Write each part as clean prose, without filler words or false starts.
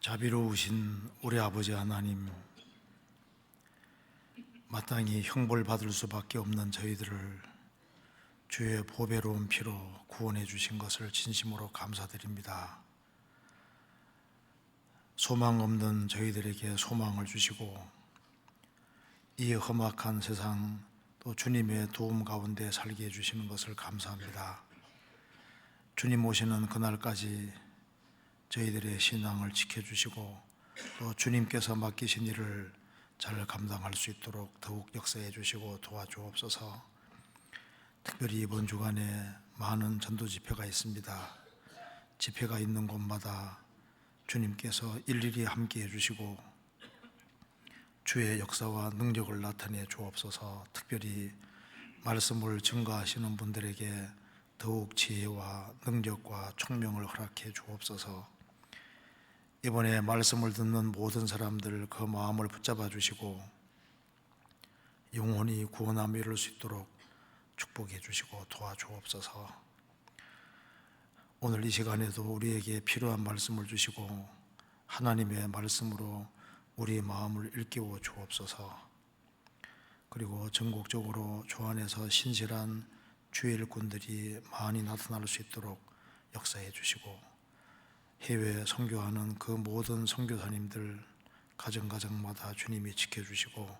자비로우신 우리 아버지 하나님, 마땅히 형벌받을 수밖에 없는 저희들을 주의 보배로운 피로 구원해 주신 것을 진심으로 감사드립니다. 소망 없는 저희들에게 소망을 주시고 이 험악한 세상 또 주님의 도움 가운데 살게 해주시는 것을 감사합니다. 주님 오시는 그날까지 저희들의 신앙을 지켜주시고 또 주님께서 맡기신 일을 잘 감당할 수 있도록 더욱 역사해 주시고 도와주옵소서. 특별히 이번 주간에 많은 전도 집회가 있습니다. 집회가 있는 곳마다 주님께서 일일이 함께해 주시고 주의 역사와 능력을 나타내 주옵소서. 특별히 말씀을 증거하시는 분들에게 더욱 지혜와 능력과 총명을 허락해 주옵소서. 이번에 말씀을 듣는 모든 사람들 그 마음을 붙잡아 주시고 영혼이 구원함에 이를 수 있도록 축복해 주시고 도와주옵소서. 오늘 이 시간에도 우리에게 필요한 말씀을 주시고 하나님의 말씀으로 우리 마음을 일깨워 주옵소서. 그리고 전국적으로 주 안에서 신실한 주의 일꾼들이 많이 나타날 수 있도록 역사해 주시고 해외 선교하는 그 모든 선교사님들 가정가정마다 주님이 지켜주시고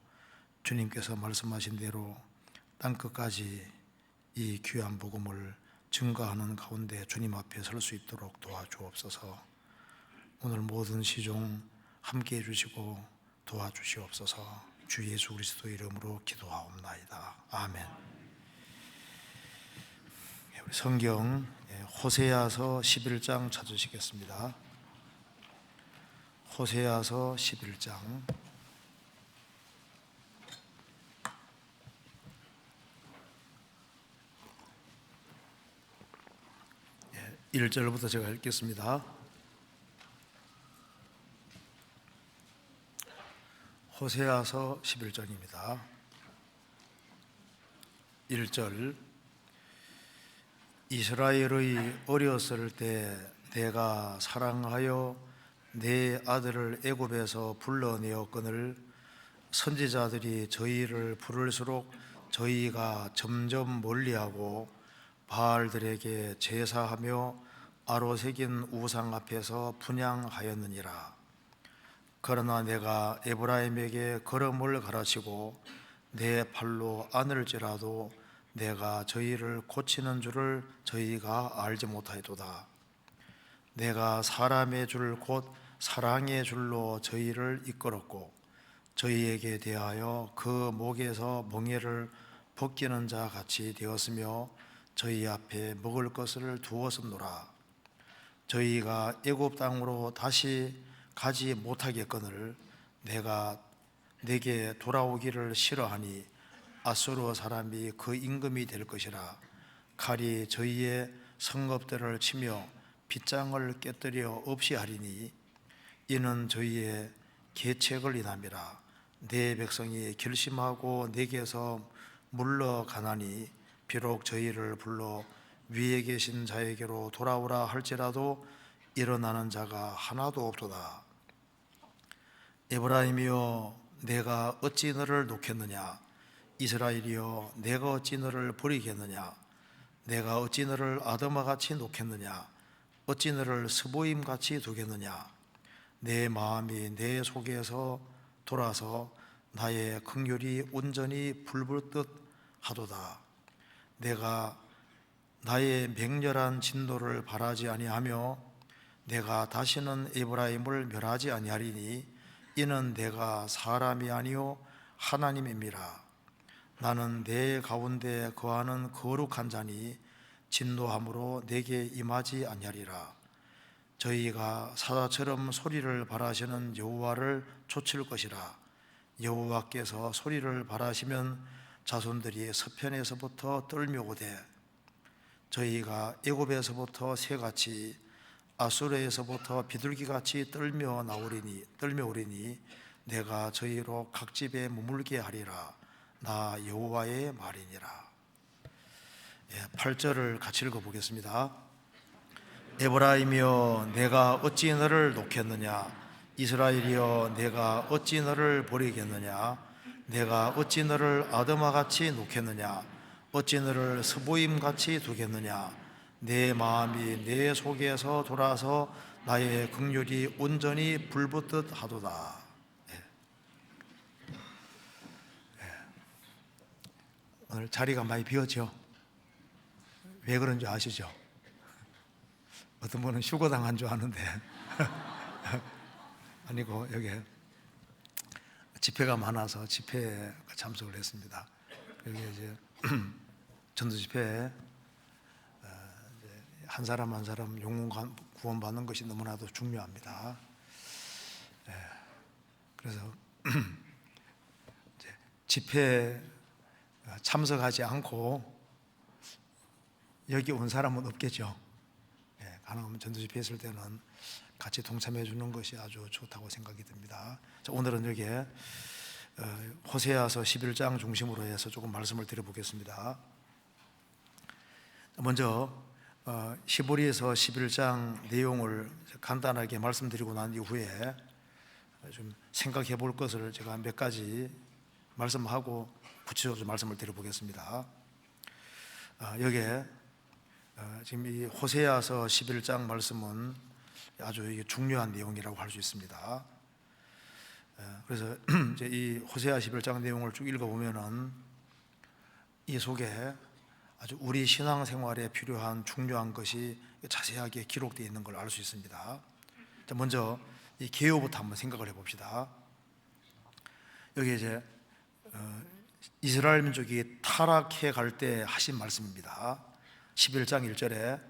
주님께서 말씀하신 대로 땅끝까지 이 귀한 복음을 증거하는 가운데 주님 앞에 설 수 있도록 도와주옵소서. 오늘 모든 시종 함께해 주시고 도와주시옵소서. 주 예수 그리스도 이름으로 기도하옵나이다. 아멘. 우리 성경 호세아서 11장 찾으시겠습니다. 호세아서 11장 1절부터 제가 읽겠습니다. 호세아서 11장입니다. 1절. 이스라엘의 어렸을 때 내가 사랑하여 내 아들을 애굽에서 불러내었거늘 선지자들이 저희를 부를수록 저희가 점점 멀리하고 바알들에게 제사하며 아로새긴 우상 앞에서 분향하였느니라. 그러나 내가 에브라임에게 걸음을 가르치고 내 팔로 안을지라도 내가 저희를 고치는 줄을 저희가 알지 못하였도다. 내가 사람의 줄 곧 사랑의 줄로 저희를 이끌었고 저희에게 대하여 그 목에서 멍에를 벗기는 자 같이 되었으며 저희 앞에 먹을 것을 두었음노라. 저희가 애굽 땅으로 다시 가지 못하겠거늘 내가 내게 돌아오기를 싫어하니 아수르 사람이 그 임금이 될 것이라. 칼이 저희의 성읍들을 치며 빗장을 깨뜨려 없이 하리니 이는 저희의 계책을 인함이라. 내 백성이 결심하고 내게서 물러가나니 비록 저희를 불러 위에 계신 자에게로 돌아오라 할지라도 일어나는 자가 하나도 없도다. 에브라임이여 내가 어찌 너를 놓겠느냐. 이스라엘이여 내가 어찌 너를 버리겠느냐. 내가 어찌 너를 아드마같이 놓겠느냐. 어찌 너를 스보임같이 두겠느냐. 내 마음이 내 속에서 돌아서 나의 긍휼이 온전히 불붙듯 하도다. 내가 나의 맹렬한 진노를 바라지 아니하며 내가 다시는 에브라임을 멸하지 아니하리니 이는 내가 사람이 아니요 하나님임이라. 나는 내 가운데 거하는 거룩한 자니 진노함으로 내게 임하지 아니하리라. 저희가 사자처럼 소리를 발하시는 여호와를 좇을 것이라. 여호와께서 소리를 발하시면 자손들이 서편에서부터 떨며오되 저희가 애굽에서부터 새같이 아수르에서부터 비둘기같이 떨며오리니 내가 저희로 각 집에 머물게 하리라. 나 여호와의 말이니라. 8절을 같이 읽어보겠습니다. 에브라임이여 내가 어찌 너를 놓겠느냐. 이스라엘이여 내가 어찌 너를 버리겠느냐 내가 어찌 너를 아드마같이 놓겠느냐 어찌 너를 스보임같이 두겠느냐 내 마음이 내 속에서 돌아서 나의 긍휼이 온전히 불붙듯 하도다. 오늘 자리가 많이 비었죠? 왜 그런지 아시죠? 어떤 분은 휴거당한 줄 아는데 아니고 여기 집회가 많아서 집회에 참석을 했습니다. 여기 이제 전도 집회에 한 사람 한 사람 영혼 구원받는 것이 너무나도 중요합니다. 그래서 이제 집회에 참석하지 않고 여기 온 사람은 없겠죠. 가능하면 전도 집회 했을 때는 같이 동참해 주는 것이 아주 좋다고 생각이 듭니다. 자, 오늘은 여기에 호세아서 11장 중심으로 해서 조금 말씀을 드려보겠습니다. 먼저 히브리서 11장 내용을 간단하게 말씀드리고 난 이후에 좀 생각해 볼 것을 제가 몇 가지 말씀하고 구체적으로 말씀을 드려보겠습니다. 여기에 지금 이 호세아서 11장 말씀은 아주 중요한 내용이라고 할 수 있습니다. 그래서 이제 이 호세아 11장 내용을 쭉 읽어보면은 이 속에 아주 우리 신앙생활에 필요한 중요한 것이 자세하게 기록되어 있는 걸 알 수 있습니다. 자, 먼저 이 계요부터 한번 생각을 해봅시다. 여기 이제 이스라엘 민족이 타락해 갈 때 하신 말씀입니다. 11장 1절에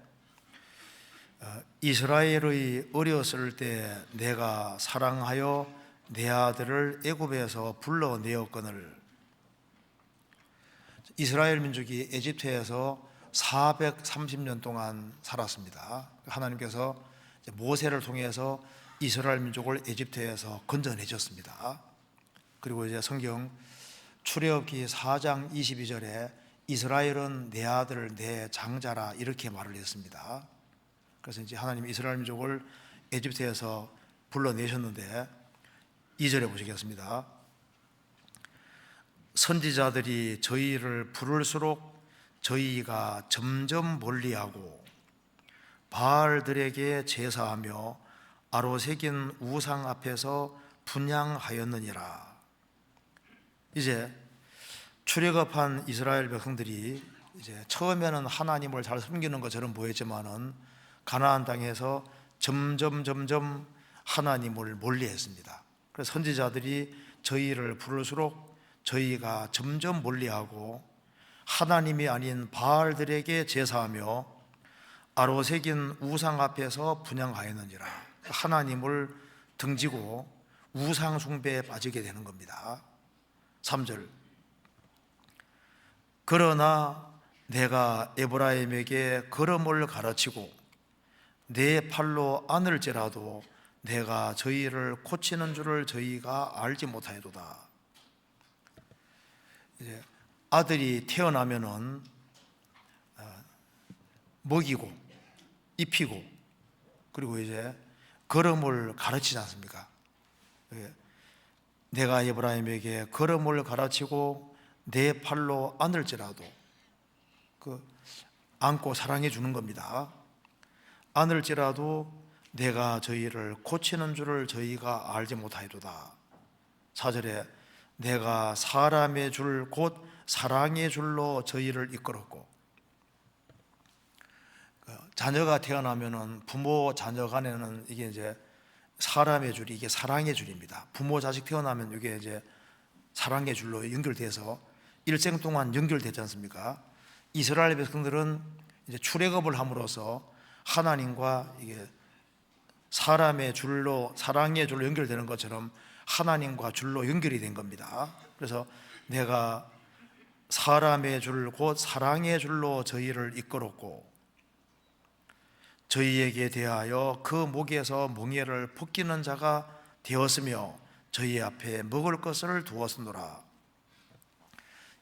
이스라엘의 어렸을 때 내가 사랑하여 내 아들을 애굽에서 불러내었거늘. 이스라엘 민족이 에집트에서 430년 동안 살았습니다. 하나님께서 모세를 통해서 이스라엘 민족을 에집트에서 건져내셨습니다. 그리고 이제 성경 출애굽기 4장 22절에 이스라엘은 내 아들 내 장자라 이렇게 말을 했습니다. 그래서 이제 하나님이 이스라엘 민족을 에집트에서 불러내셨는데 2절에 보시겠습니다. 선지자들이 저희를 부를수록 저희가 점점 멀리하고 바알들에게 제사하며 아로새긴 우상 앞에서 분향하였느니라. 이제 출애굽한 이스라엘 백성들이 이제 처음에는 하나님을 잘 섬기는 것처럼 보였지만은 가나안 땅에서 점점 하나님을 멀리했습니다. 그래서 선지자들이 저희를 부를수록 저희가 점점 멀리하고 하나님이 아닌 바알들에게 제사하며 아로새긴 우상 앞에서 분향하였느니라. 하나님을 등지고 우상 숭배에 빠지게 되는 겁니다. 3절 그러나 내가 에브라임에게 걸음을 가르치고 내 팔로 안을지라도 내가 저희를 고치는 줄을 저희가 알지 못하여도다. 이제 아들이 태어나면은 먹이고 입히고 그리고 이제 걸음을 가르치지 않습니까? 내가 에브라임에게 걸음을 가르치고 내 팔로 안을지라도 안고 사랑해 주는 겁니다. 안을지라도 내가 저희를 고치는 줄을 저희가 알지 못하여도다. 4절에 내가 사람의 줄 곧 사랑의 줄로 저희를 이끌었고, 자녀가 태어나면은 부모 자녀 간에는 이게 이제 사람의 줄이 이게 사랑의 줄입니다. 부모 자식 태어나면 이게 이제 사랑의 줄로 연결돼서 일생 동안 연결되지 않습니까? 이스라엘 백성들은 이제 출애굽을 함으로써 하나님과 이게 사람의 줄로 사랑의 줄로 연결되는 것처럼 하나님과 줄로 연결이 된 겁니다. 그래서 내가 사람의 줄 곧 사랑의 줄로 저희를 이끌었고 저희에게 대하여 그 목에서 멍에를 벗기는 자가 되었으며 저희 앞에 먹을 것을 두었으노라.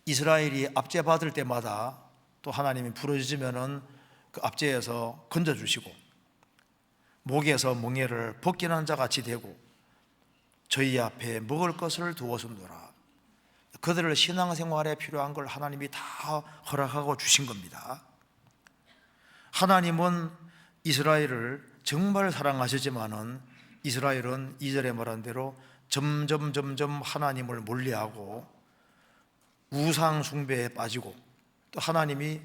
이스라엘이 압제 받을 때마다 또 하나님이 부르짖으면은 그 압제에서 건져주시고 목에서 멍에를 벗기는 자 같이 되고 저희 앞에 먹을 것을 두었음도라. 그들을 신앙생활에 필요한 걸 하나님이 다 허락하고 주신 겁니다. 하나님은 이스라엘을 정말 사랑하시지만은 이스라엘은 2절에 말한 대로 점점 하나님을 멀리하고 우상 숭배에 빠지고, 또 하나님이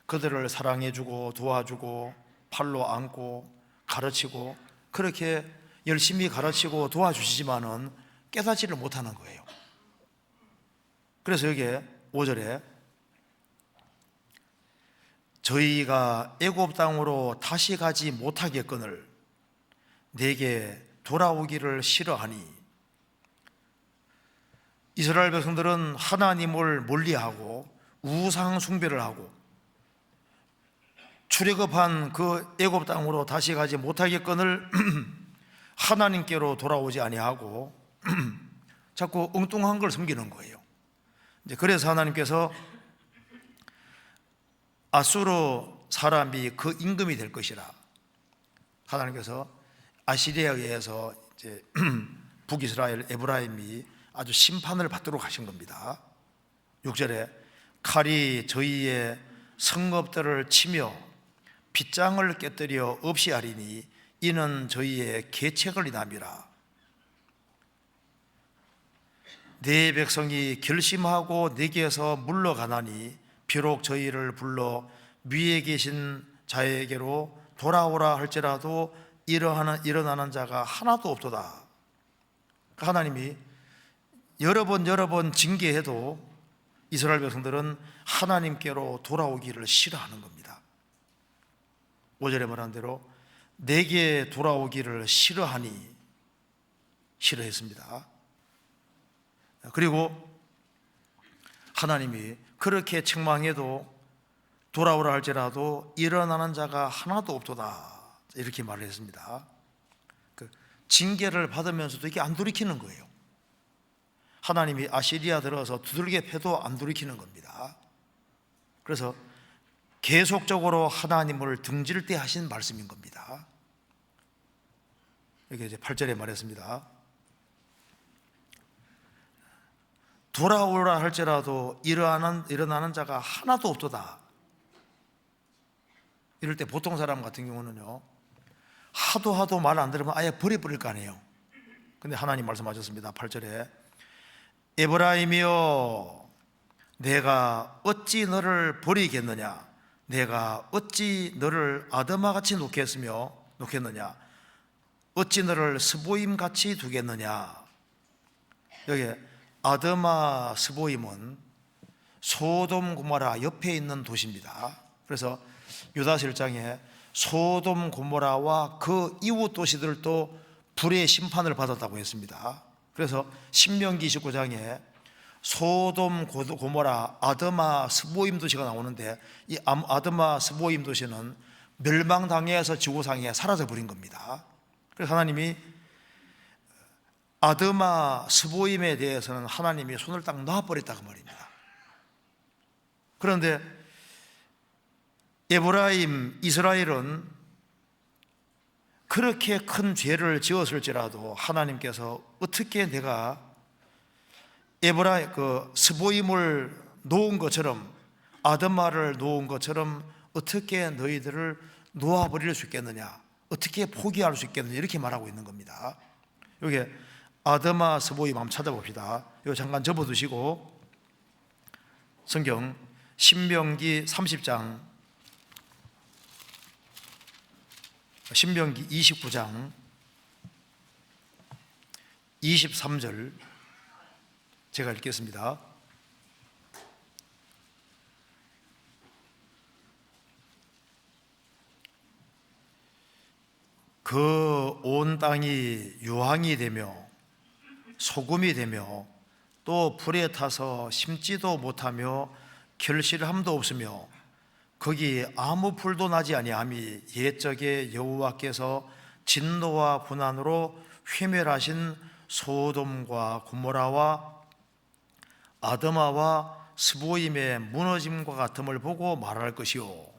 그들을 사랑해주고 도와주고 팔로 안고 가르치고 그렇게 열심히 가르치고 도와주시지만은 깨닫지를 못하는 거예요. 그래서 여기에 5절에 저희가 애굽 땅으로 다시 가지 못하겠거늘 내게 돌아오기를 싫어하니, 이스라엘 백성들은 하나님을 멀리하고 우상 숭배를 하고 출애굽한 그 애굽 땅으로 다시 가지 못하겠거늘 하나님께로 돌아오지 아니하고 자꾸 엉뚱한 걸 섬기는 거예요. 이제 그래서 하나님께서 아수르 사람이 그 임금이 될 것이라, 하나님께서 아시리아에 의해서 이제 북이스라엘 에브라임이 아주 심판을 받도록 하신 겁니다. 6절에 칼이 저희의 성읍들을 치며 빗장을 깨뜨려 없이 하리니 이는 저희의 계책을 인함이라. 내 백성이 결심하고 내게서 물러가나니 비록 저희를 불러 위에 계신 자에게로 돌아오라 할지라도 일어나는 자가 하나도 없도다. 하나님이 여러 번 징계해도 이스라엘 백성들은 하나님께로 돌아오기를 싫어하는 겁니다. 5절에 말한 대로 내게 돌아오기를 싫어하니, 싫어했습니다. 그리고 하나님이 그렇게 책망해도 돌아오라 할지라도 일어나는 자가 하나도 없도다, 이렇게 말을 했습니다. 그 징계를 받으면서도 이게 안 돌이키는 거예요. 하나님이 아시리아 들어서 두들겨 패도 안 돌이키는 겁니다. 그래서 계속적으로 하나님을 등질 때 하신 말씀인 겁니다. 이렇게 이제 8절에 말했습니다. 돌아오라 할지라도 일어나는 자가 하나도 없도다. 이럴 때 보통 사람 같은 경우는요, 하도 말 안 들으면 아예 버려버릴 거 아니에요. 근데 하나님 말씀하셨습니다. 8절에 에브라임이여 내가 어찌 너를 버리겠느냐, 내가 어찌 너를 아드마같이 놓겠느냐, 어찌 너를 스보임같이 두겠느냐. 여기 아드마 스보임은 소돔 고모라 옆에 있는 도시입니다. 그래서 유다서 1장에 소돔 고모라와 그 이웃 도시들도 불의 심판을 받았다고 했습니다. 그래서 신명기 29장에 소돔 고모라 아드마 스보임 도시가 나오는데, 이 아드마 스보임 도시는 멸망당해서 지구상에 사라져 버린 겁니다. 그래서 하나님이 아드마 스보임에 대해서는 하나님이 손을 딱 놔버렸다고 말입니다. 그런데 에브라임, 이스라엘은 그렇게 큰 죄를 지었을지라도 하나님께서 어떻게 내가 스보임을 놓은 것처럼, 아드마를 놓은 것처럼 어떻게 너희들을 놓아버릴 수 있겠느냐, 어떻게 포기할 수 있겠느냐, 이렇게 말하고 있는 겁니다. 여기 아드마 스보임 한번 찾아봅시다. 이거 잠깐 접어두시고 성경 신명기 30장, 신명기 29장 23절 제가 읽겠습니다. 그 온 땅이 유황이 되며 소금이 되며 또 불에 타서 심지도 못하며 결실함도 없으며 거기 아무 풀도 나지 아니함이 옛적에 여호와께서 진노와 분한으로 회멸하신 소돔과 고모라와 아드마와 스보임의 무너짐과 같음을 보고 말할 것이요.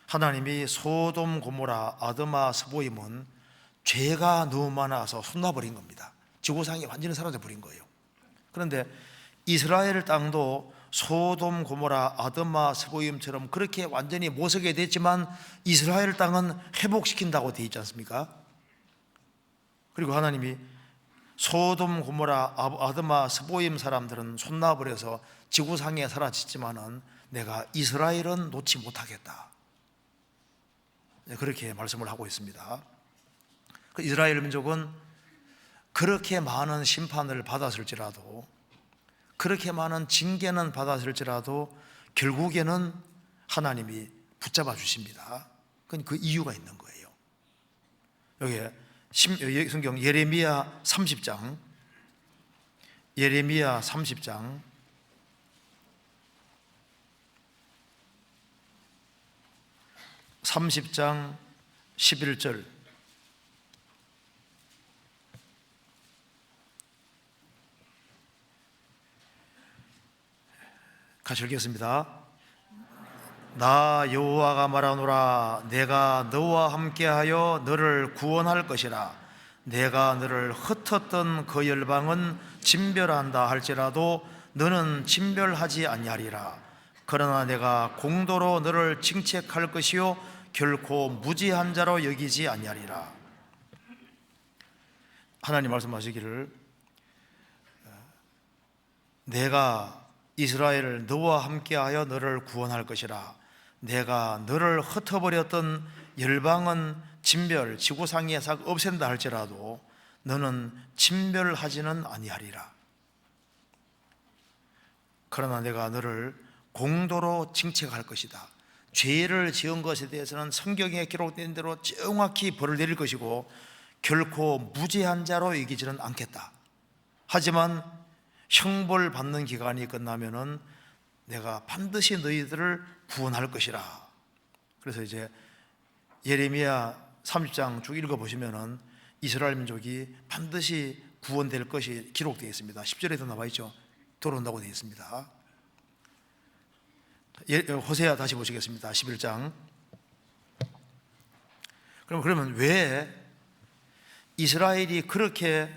하나님이 소돔 고모라 아드마 스보임은 죄가 너무 많아서 솟나버린 겁니다. 지구상이 완전히 사라져 버린 거예요. 그런데 이스라엘 땅도 소돔, 고모라, 아드마, 스보임처럼 그렇게 완전히 못 서게 됐지만 이스라엘 땅은 회복시킨다고 되어 있지 않습니까? 그리고 하나님이 소돔, 고모라, 아드마, 스보임 사람들은 솟나버려서 지구상에 사라졌지만은 내가 이스라엘은 놓지 못하겠다, 그렇게 말씀을 하고 있습니다. 이스라엘 민족은 그렇게 많은 심판을 받았을지라도, 그렇게 많은 징계는 받았을지라도 결국에는 하나님이 붙잡아 주십니다. 그건 그 이유가 있는 거예요. 여기 성경 예레미야 30장, 예레미야 30장 11절, 같이 읽겠습니다. 나 여호와가 말하노라. 내가 너와 함께하여 너를 구원할 것이라. 내가 너를 흩었던 그 열방은 진멸한다 할지라도 너는 진멸하지 아니하리라. 그러나 내가 공도로 너를 징책할 것이요 결코 무지한 자로 여기지 아니하리라. 하나님 말씀하시기를, 내가 이스라엘을 너와 함께하여 너를 구원할 것이라. 내가 너를 흩어버렸던 열방은 진멸, 지구상에서 없앤다 할지라도 너는 진멸하지는 아니하리라. 그러나 내가 너를 공도로 징책할 것이다. 죄를 지은 것에 대해서는 성경에 기록된 대로 정확히 벌을 내릴 것이고 결코 무죄한 자로 여기지는 않겠다. 하지만 형벌 받는 기간이 끝나면은 내가 반드시 너희들을 구원할 것이라. 그래서 이제 예레미야 30장 쭉 읽어보시면은 이스라엘 민족이 반드시 구원될 것이 기록되어 있습니다. 10절에도 나와 있죠. 돌아온다고 되어 있습니다. 호세아 다시 보시겠습니다. 11장. 그러면 왜 이스라엘이 그렇게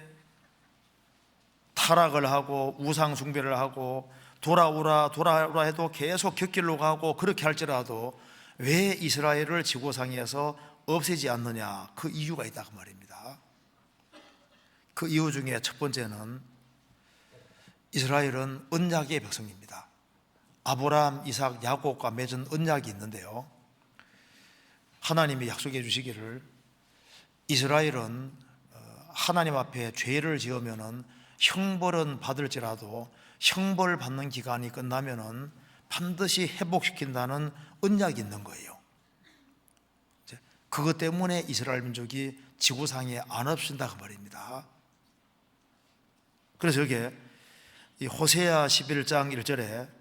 타락을 하고 우상 숭배를 하고 돌아오라 해도 계속 곁길로 가고 그렇게 할지라도 왜 이스라엘을 지구상에서 없애지 않느냐? 그 이유가 있다 그 말입니다. 그 이유 중에 첫 번째는 이스라엘은 언약의 백성입니다. 아브라함, 이삭, 야곱과 맺은 언약이 있는데요, 하나님이 약속해 주시기를 이스라엘은 하나님 앞에 죄를 지으면은 형벌은 받을지라도 형벌 받는 기간이 끝나면은 반드시 회복시킨다는 언약이 있는 거예요. 그것 때문에 이스라엘 민족이 지구상에 안 없앤다 그 말입니다. 그래서 여기에 호세아 11장 1절에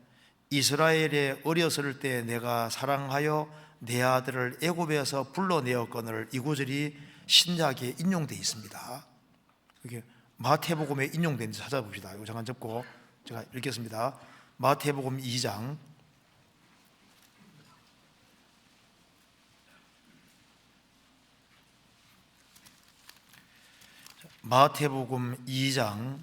이스라엘의 어렸을 때 내가 사랑하여 내 아들을 애굽에서 불러내었거늘, 이 구절이 신약에 인용되어 있습니다. 이게 마태복음에 인용된지 찾아봅시다. 이거 잠깐 접고 제가 읽겠습니다. 마태복음 2장 마태복음 2장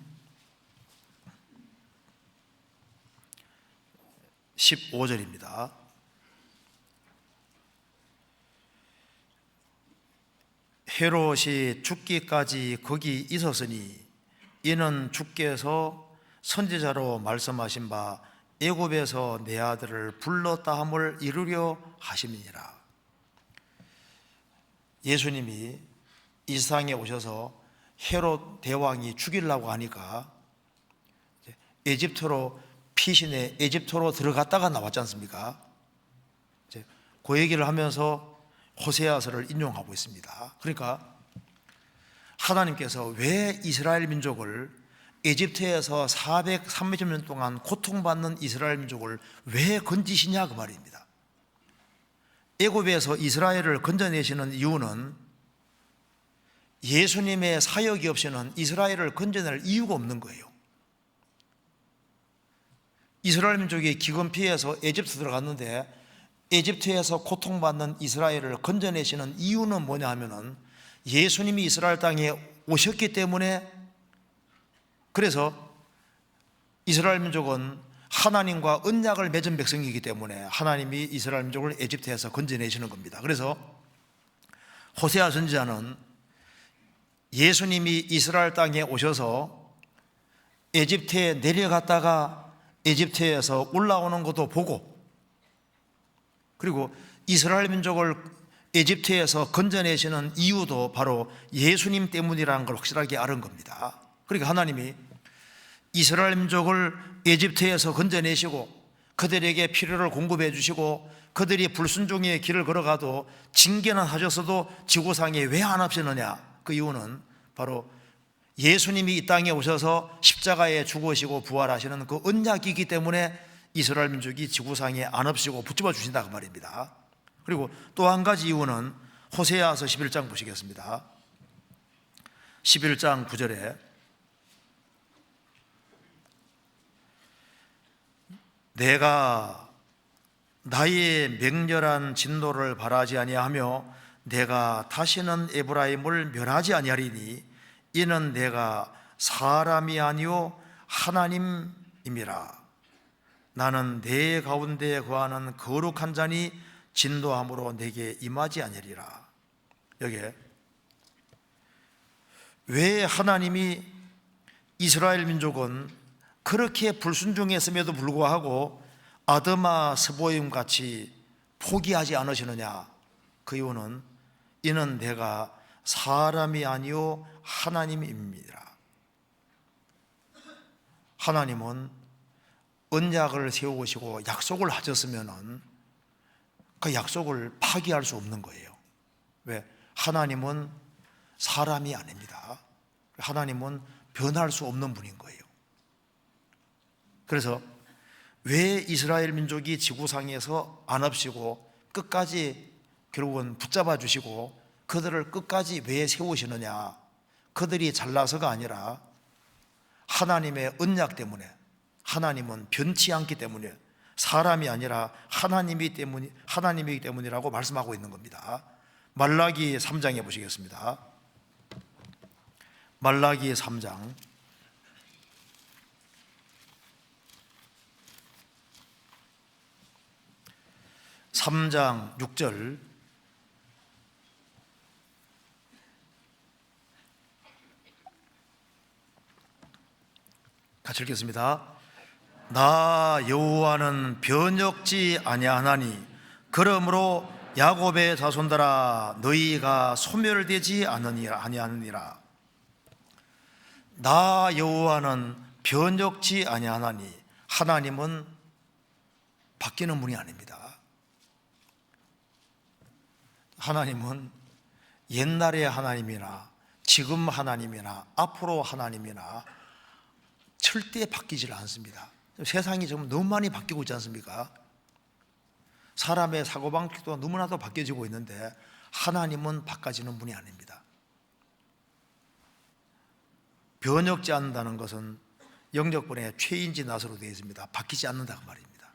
15절입니다. 헤롯이 죽기까지 거기 있었으니 이는 주께서 선지자로 말씀하신 바 애굽에서 내 아들을 불렀다 함을 이루려 하심이니라. 예수님이 이 세상에 오셔서 헤롯 대왕이 죽이려고 하니까 에집트로 피신해 에집트로 들어갔다가 나왔지 않습니까? 그 얘기를 하면서 호세아서를 인용하고 있습니다. 그러니까 하나님께서 왜 이스라엘 민족을 에집트에서 430년 동안 고통받는 이스라엘 민족을 왜 건지시냐 그 말입니다. 애굽에서 이스라엘을 건져내시는 이유는 예수님의 사역이 없이는 이스라엘을 건져낼 이유가 없는 거예요. 이스라엘 민족이 기근 피해서 에집트 들어갔는데 에집트에서 고통받는 이스라엘을 건져내시는 이유는 뭐냐 하면은 예수님이 이스라엘 땅에 오셨기 때문에, 그래서 이스라엘 민족은 하나님과 언약을 맺은 백성이기 때문에 하나님이 이스라엘 민족을 에집트에서 건져내시는 겁니다. 그래서 호세아 선지자는 예수님이 이스라엘 땅에 오셔서 에집트에 내려갔다가 에집트에서 올라오는 것도 보고, 그리고 이스라엘 민족을 에집트에서 건져내시는 이유도 바로 예수님 때문이라는 걸 확실하게 아는 겁니다. 그러니까 하나님이 이스라엘 민족을 에집트에서 건져내시고 그들에게 필요를 공급해 주시고 그들이 불순종의 길을 걸어가도 징계는 하셨어도 지구상에 왜 안 합시느냐, 그 이유는 바로 예수님이 이 땅에 오셔서 십자가에 죽으시고 부활하시는 그 언약이기 때문에 이스라엘 민족이 지구상에 안 없이고 붙잡아 주신다 그 말입니다. 그리고 또 한 가지 이유는 호세아서 11장 보시겠습니다. 11장 9절에 내가 나의 맹렬한 진노를 바라지 아니하며 내가 다시는 에브라임을 멸하지 아니하리니 이는 내가 사람이 아니요 하나님임이라. 나는 내 가운데 거하는 거룩한 자니 진노함으로 내게 임하지 아니하리라. 여기에 왜 하나님이 이스라엘 민족은 그렇게 불순종했음에도 불구하고 아드마 스보임 같이 포기하지 않으시느냐, 그 이유는 이는 내가 사람이 아니요 하나님입니다. 하나님은 언약을 세우시고 약속을 하셨으면 그 약속을 파기할 수 없는 거예요. 왜? 하나님은 사람이 아닙니다. 하나님은 변할 수 없는 분인 거예요. 그래서 왜 이스라엘 민족이 지구상에서 안 없이고 끝까지 결국은 붙잡아 주시고 그들을 끝까지 왜 세우시느냐, 그들이 잘나서가 아니라 하나님의 언약 때문에, 하나님은 변치 않기 때문에, 사람이 아니라 하나님이기 때문이라고 말씀하고 있는 겁니다. 말라기 3장에 보시겠습니다. 말라기 3장 3장 6절 같이 읽겠습니다. 나 여호와는 변혁지 아니하나니 그러므로 야곱의 자손들아 너희가 소멸되지 아니하느니라. 나 여호와는 변혁지 아니하나니, 하나님은 바뀌는 분이 아닙니다. 하나님은 옛날의 하나님이나 지금 하나님이나 앞으로 하나님이나 절대 바뀌질 않습니다. 세상이 지금 너무 많이 바뀌고 있지 않습니까? 사람의 사고방식도 너무나도 바뀌어지고 있는데 하나님은 바꿔지는 분이 아닙니다. 변혁지 않는다는 것은 영적분의 최인지 나서로 되어 있습니다. 바뀌지 않는다 그 말입니다.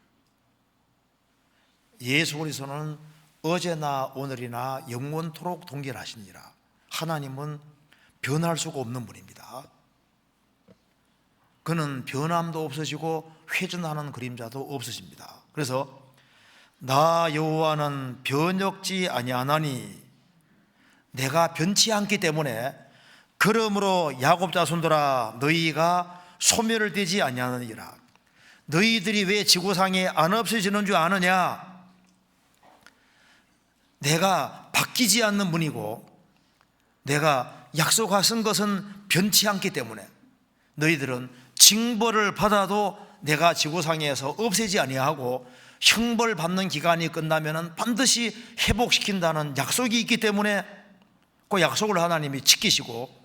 예수 그리스도는 어제나 오늘이나 영원토록 동일하시니라. 하나님은 변할 수가 없는 분입니다. 그는 변함도 없으시고 회전하는 그림자도 없으십니다. 그래서 나 여호와는 변혁지 아니하나니, 내가 변치 않기 때문에 그러므로 야곱 자손들아 너희가 소멸되지 아니하느니라. 너희들이 왜 지구상에 안 없어지는 줄 아느냐? 내가 바뀌지 않는 분이고 내가 약속하신 것은 변치 않기 때문에 너희들은 징벌을 받아도 내가 지구상에서 없애지 아니하고 형벌 받는 기간이 끝나면 반드시 회복시킨다는 약속이 있기 때문에 그 약속을 하나님이 지키시고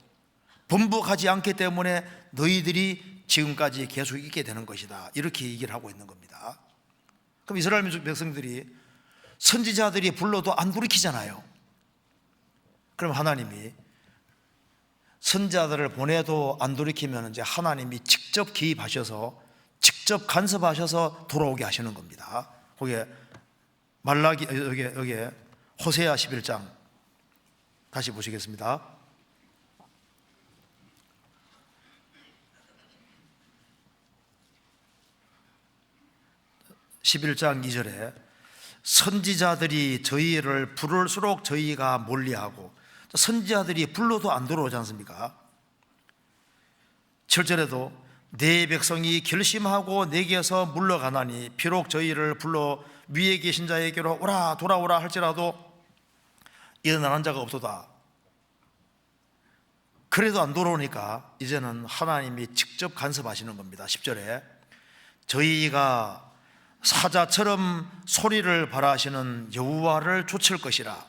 번복하지 않기 때문에 너희들이 지금까지 계속 있게 되는 것이다, 이렇게 얘기를 하고 있는 겁니다. 그럼 이스라엘 민족 백성들이 선지자들이 불러도 안 돌이키잖아요. 그럼 하나님이 선지자들을 보내도 안 돌이키면 이제 하나님이 직접 개입하셔서 직접 간섭하셔서 돌아오게 하시는 겁니다. 거기에 말라기 여기 호세아 11장 다시 보시겠습니다. 11장 2절에 선지자들이 저희를 부를수록 저희가 멀리하고, 선지자들이 불러도 안 들어오지 않습니까? 7절에도 내 백성이 결심하고 내게서 물러가나니 비록 저희를 불러 위에 계신 자에게로 오라 돌아오라 할지라도 일어나는 자가 없도다. 그래도 안 돌아오니까 이제는 하나님이 직접 간섭하시는 겁니다. 10절에 저희가 사자처럼 소리를 발하시는 여호와를 좇을 것이라.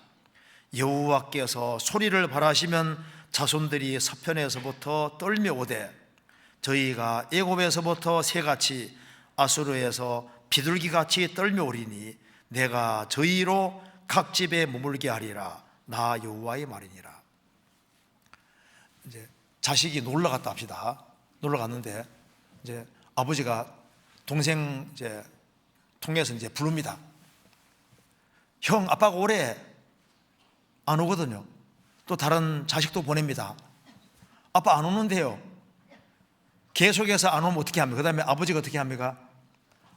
여호와께서 소리를 발하시면 자손들이 서편에서부터 떨며 오되 저희가 애굽에서부터 새같이 아수르에서 비둘기같이 떨며 오리니 내가 저희로 각 집에 머물게 하리라. 나 여호와의 말이니라. 이제 자식이 놀러 갔다 합시다. 놀러 갔는데 이제 아버지가 동생 이제 통해서 이제 부릅니다. 형, 아빠가 오래. 안 오거든요. 또 다른 자식도 보냅니다. 아빠 안 오는데요. 계속해서 안 오면 어떻게 합니까? 그 다음에 아버지가 어떻게 합니까?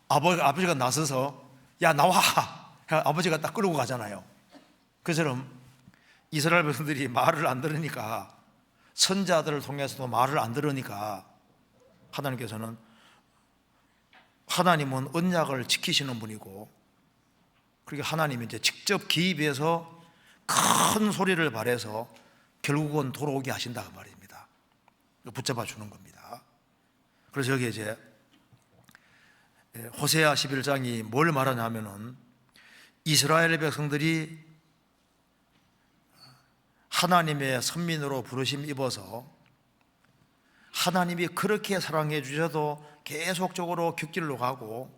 아버지가 나서서 야 나와. 아버지가 딱 끌고 가잖아요. 그처럼 이스라엘 백성들이 말을 안 들으니까, 선자들을 통해서도 말을 안 들으니까 하나님께서는, 하나님은 언약을 지키시는 분이고, 그러니까 하나님이 이제 직접 기입해서 큰 소리를 발해서 결국은 돌아오게 하신다 그 말입니다. 붙잡아 주는 겁니다. 그래서 여기 이제 호세아 11장이 뭘 말하냐면은 이스라엘 백성들이 하나님의 선민으로 부르심 입어서 하나님이 그렇게 사랑해 주셔도 계속적으로 격길로 가고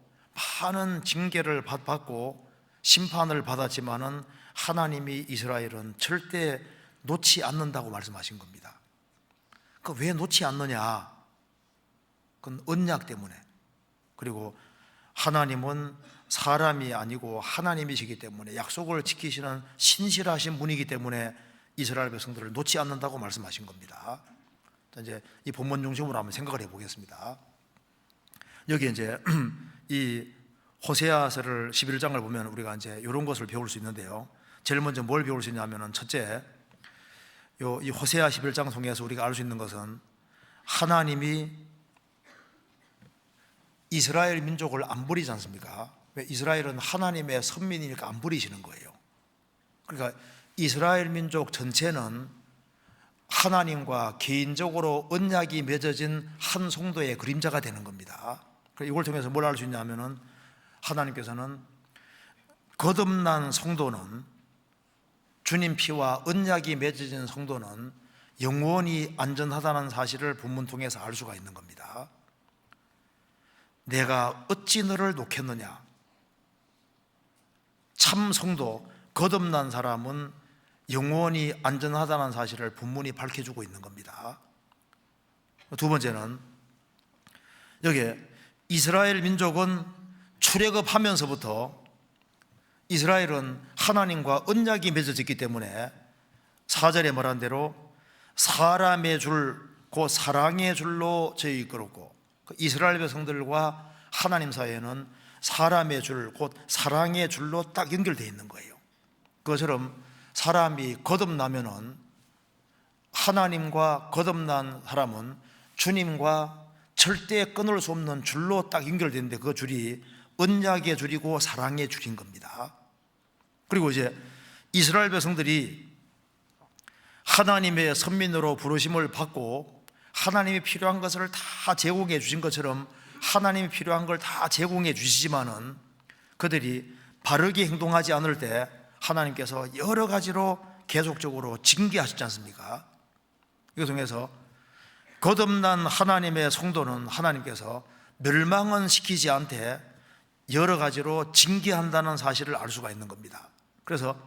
많은 징계를 받고 심판을 받았지만은 하나님이 이스라엘은 절대 놓지 않는다고 말씀하신 겁니다. 그 왜 놓지 않느냐? 그건 언약 때문에. 그리고 하나님은 사람이 아니고 하나님이시기 때문에 약속을 지키시는 신실하신 분이기 때문에 이스라엘 백성들을 놓지 않는다고 말씀하신 겁니다. 이제 이 본문 중심으로 한번 생각을 해보겠습니다. 여기 이제 이 호세아서를 11장을 보면 우리가 이제 이런 것을 배울 수 있는데요. 제일 먼저 뭘 배울 수 있냐면은, 첫째, 이 호세아 11장 통해서 우리가 알 수 있는 것은 하나님이 이스라엘 민족을 안 버리지 않습니까? 왜? 이스라엘은 하나님의 선민이니까 안 버리시는 거예요. 그러니까 이스라엘 민족 전체는 하나님과 개인적으로 언약이 맺어진 한 성도의 그림자가 되는 겁니다. 이걸 통해서 뭘 알 수 있냐면은, 하나님께서는 거듭난 성도는, 주님 피와 언약이 맺어진 성도는 영원히 안전하다는 사실을 본문 통해서 알 수가 있는 겁니다. 내가 어찌 너를 놓겠느냐? 참 성도, 거듭난 사람은 영원히 안전하다는 사실을 본문이 밝혀주고 있는 겁니다. 두 번째는, 여기 이스라엘 민족은 출애굽하면서부터 이스라엘은 하나님과 언약이 맺어졌기 때문에 4절에 말한 대로 사람의 줄, 곧 사랑의 줄로 저희 이끌었고, 이스라엘 백성들과 하나님 사이에는 사람의 줄, 곧 사랑의 줄로 딱 연결되어 있는 거예요. 그것처럼 사람이 거듭나면은, 하나님과 거듭난 사람은 주님과 절대 끊을 수 없는 줄로 딱 연결되는데, 그 줄이 언약의 줄이고 사랑의 줄인 겁니다. 그리고 이제 이스라엘 백성들이 하나님의 선민으로 부르심을 받고 하나님이 필요한 것을 다 제공해 주신 것처럼 하나님이 필요한 걸 다 제공해 주시지만은 그들이 바르게 행동하지 않을 때 하나님께서 여러 가지로 계속적으로 징계하시지 않습니까? 이거 통해서 거듭난 하나님의 성도는 하나님께서 멸망은 시키지 않되 여러 가지로 징계한다는 사실을 알 수가 있는 겁니다. 그래서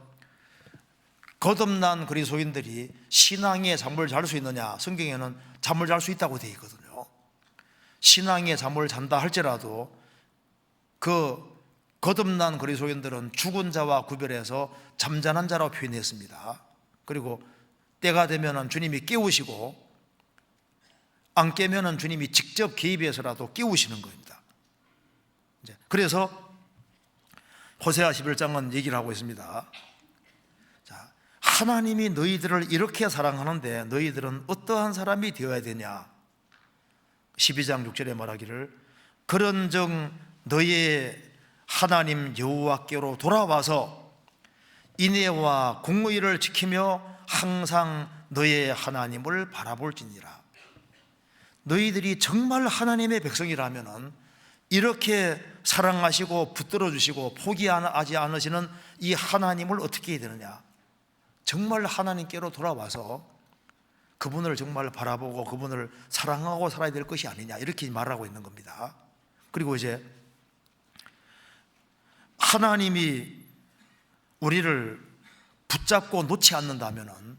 거듭난 그리스도인들이 신앙의 잠을 잘 수 있느냐? 성경에는 잠을 잘 수 있다고 되어 있거든요. 신앙의 잠을 잔다 할지라도 그 거듭난 그리스도인들은 죽은 자와 구별해서 잠자는 자라고 표현했습니다. 그리고 때가 되면은 주님이 깨우시고, 안 깨면은 주님이 직접 개입해서라도 깨우시는 겁니다. 그래서 호세아 11장은 얘기를 하고 있습니다. 자, 하나님이 너희들을 이렇게 사랑하는데 너희들은 어떠한 사람이 되어야 되냐? 12장 6절에 말하기를, 그런즉 너희의 하나님 여호와께로 돌아와서 인애와 공의를 지키며 항상 너희의 하나님을 바라볼지니라. 너희들이 정말 하나님의 백성이라면 이렇게 사랑하시고 붙들어 주시고 포기하지 않으시는 이 하나님을 어떻게 해야 되느냐? 정말 하나님께로 돌아와서 그분을 정말 바라보고 그분을 사랑하고 살아야 될 것이 아니냐, 이렇게 말하고 있는 겁니다. 그리고 이제 하나님이 우리를 붙잡고 놓지 않는다면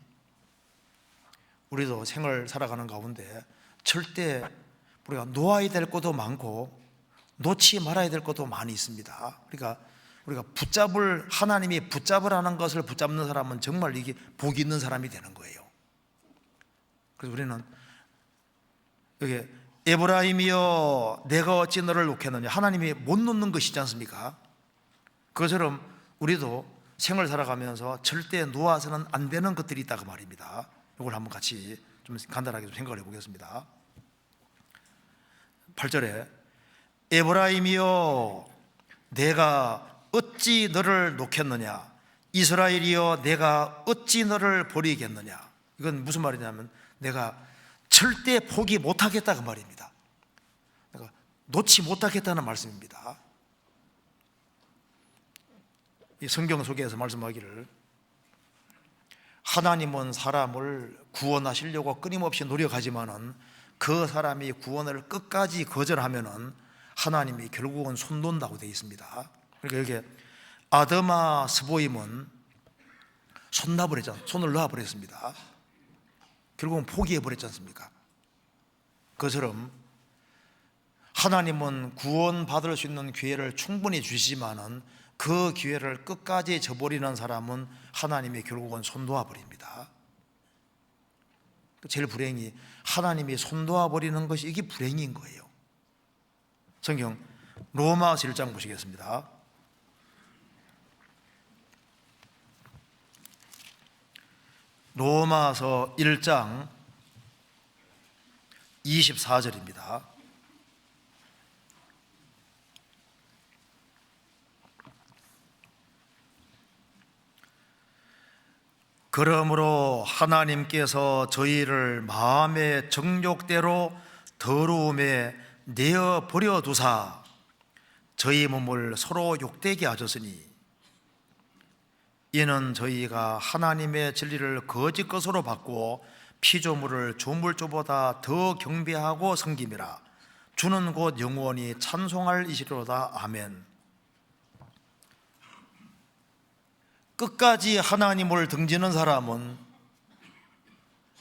우리도 생을 살아가는 가운데 절대 우리가 놓아야 될 것도 많고 놓지 말아야 될 것도 많이 있습니다. 그러니까 우리가 하나님이 붙잡으라는 것을 붙잡는 사람은 정말 이게 복 있는 사람이 되는 거예요. 그래서 우리는 여기 에브라임이여 내가 어찌 너를 놓겠느냐, 하나님이 못 놓는 것이지 않습니까? 그것처럼 우리도 생을 살아가면서 절대 놓아서는 안 되는 것들이 있다고 말입니다. 이걸 한번 같이 좀 간단하게 좀 생각을 해보겠습니다. 8절에 에브라임이여 내가 어찌 너를 놓겠느냐, 이스라엘이여 내가 어찌 너를 버리겠느냐. 이건 무슨 말이냐면 내가 절대 포기 못하겠다 그 말입니다. 내가 놓지 못하겠다는 말씀입니다. 이 성경 속에서 말씀하기를, 하나님은 사람을 구원하시려고 끊임없이 노력하지만은 그 사람이 구원을 끝까지 거절하면은 하나님이 결국은 손 놓는다고 되어 있습니다. 그러니까 여기 아드마 스보임은 손을 놔버렸습니다. 결국은 포기해버렸지 않습니까? 그것처럼 하나님은 구원받을 수 있는 기회를 충분히 주시지만은 그 기회를 끝까지 저버리는 사람은 하나님이 결국은 손 놓아버립니다. 제일 불행이 하나님이 손 놓아버리는 것이, 이게 불행인 거예요. 성경 로마서 1장 보시겠습니다. 로마서 1장 24절입니다. 그러므로 하나님께서 저희를 마음의 정욕대로 더러움에 내어 버려 두사 저희 몸을 서로 욕되게 하셨으니 이는 저희가 하나님의 진리를 거짓 것으로 바꾸어 피조물을 조물조보다 더 경배하고 섬김이라. 주는 곧 영원히 찬송할 이시로다. 아멘. 끝까지 하나님을 등지는 사람은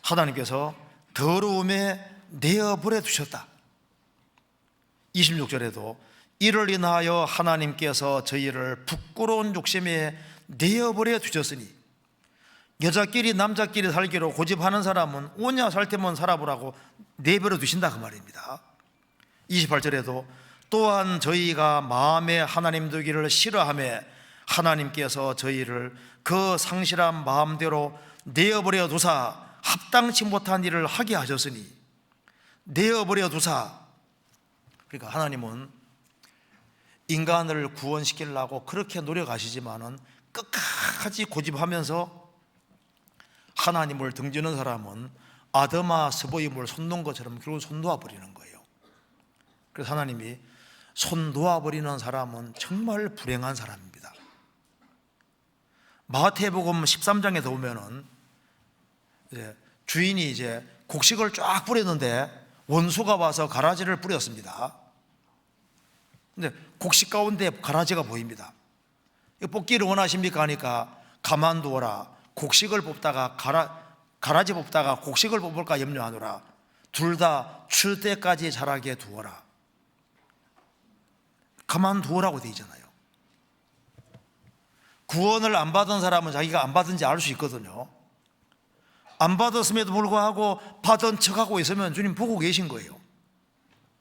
하나님께서 더러움에 내어버려 두셨다. 26절에도 이를 인하여 하나님께서 저희를 부끄러운 욕심에 내어버려 두셨으니, 여자끼리 남자끼리 살기로 고집하는 사람은 오냐 살테면 살아보라고 내버려 두신다 그 말입니다. 28절에도 또한 저희가 마음에 하나님 되기를 싫어하며 하나님께서 저희를 그 상실한 마음대로 내어버려 두사 합당치 못한 일을 하게 하셨으니, 내어버려 두사, 그러니까 하나님은 인간을 구원시키려고 그렇게 노력하시지만은 끝까지 고집하면서 하나님을 등지는 사람은 아드마 스보임을 손 놓은 것처럼 결국 손 놓아버리는 거예요. 그래서 하나님이 손 놓아버리는 사람은 정말 불행한 사람입니다. 마태복음 13장에 보면은 이제 주인이 이제 곡식을 쫙 뿌렸는데 원수가 와서 가라지를 뿌렸습니다. 근데 곡식 가운데 가라지가 보입니다. 뽑기를 원하십니까 하니까 가만두어라. 곡식을 뽑다가 가라지 뽑다가 곡식을 뽑을까 염려하노라. 둘 다 출 때까지 자라게 두어라. 가만두어라고 되어 있잖아요. 구원을 안 받은 사람은 자기가 안 받은지 알 수 있거든요. 안 받았음에도 불구하고 받은 척하고 있으면 주님 보고 계신 거예요.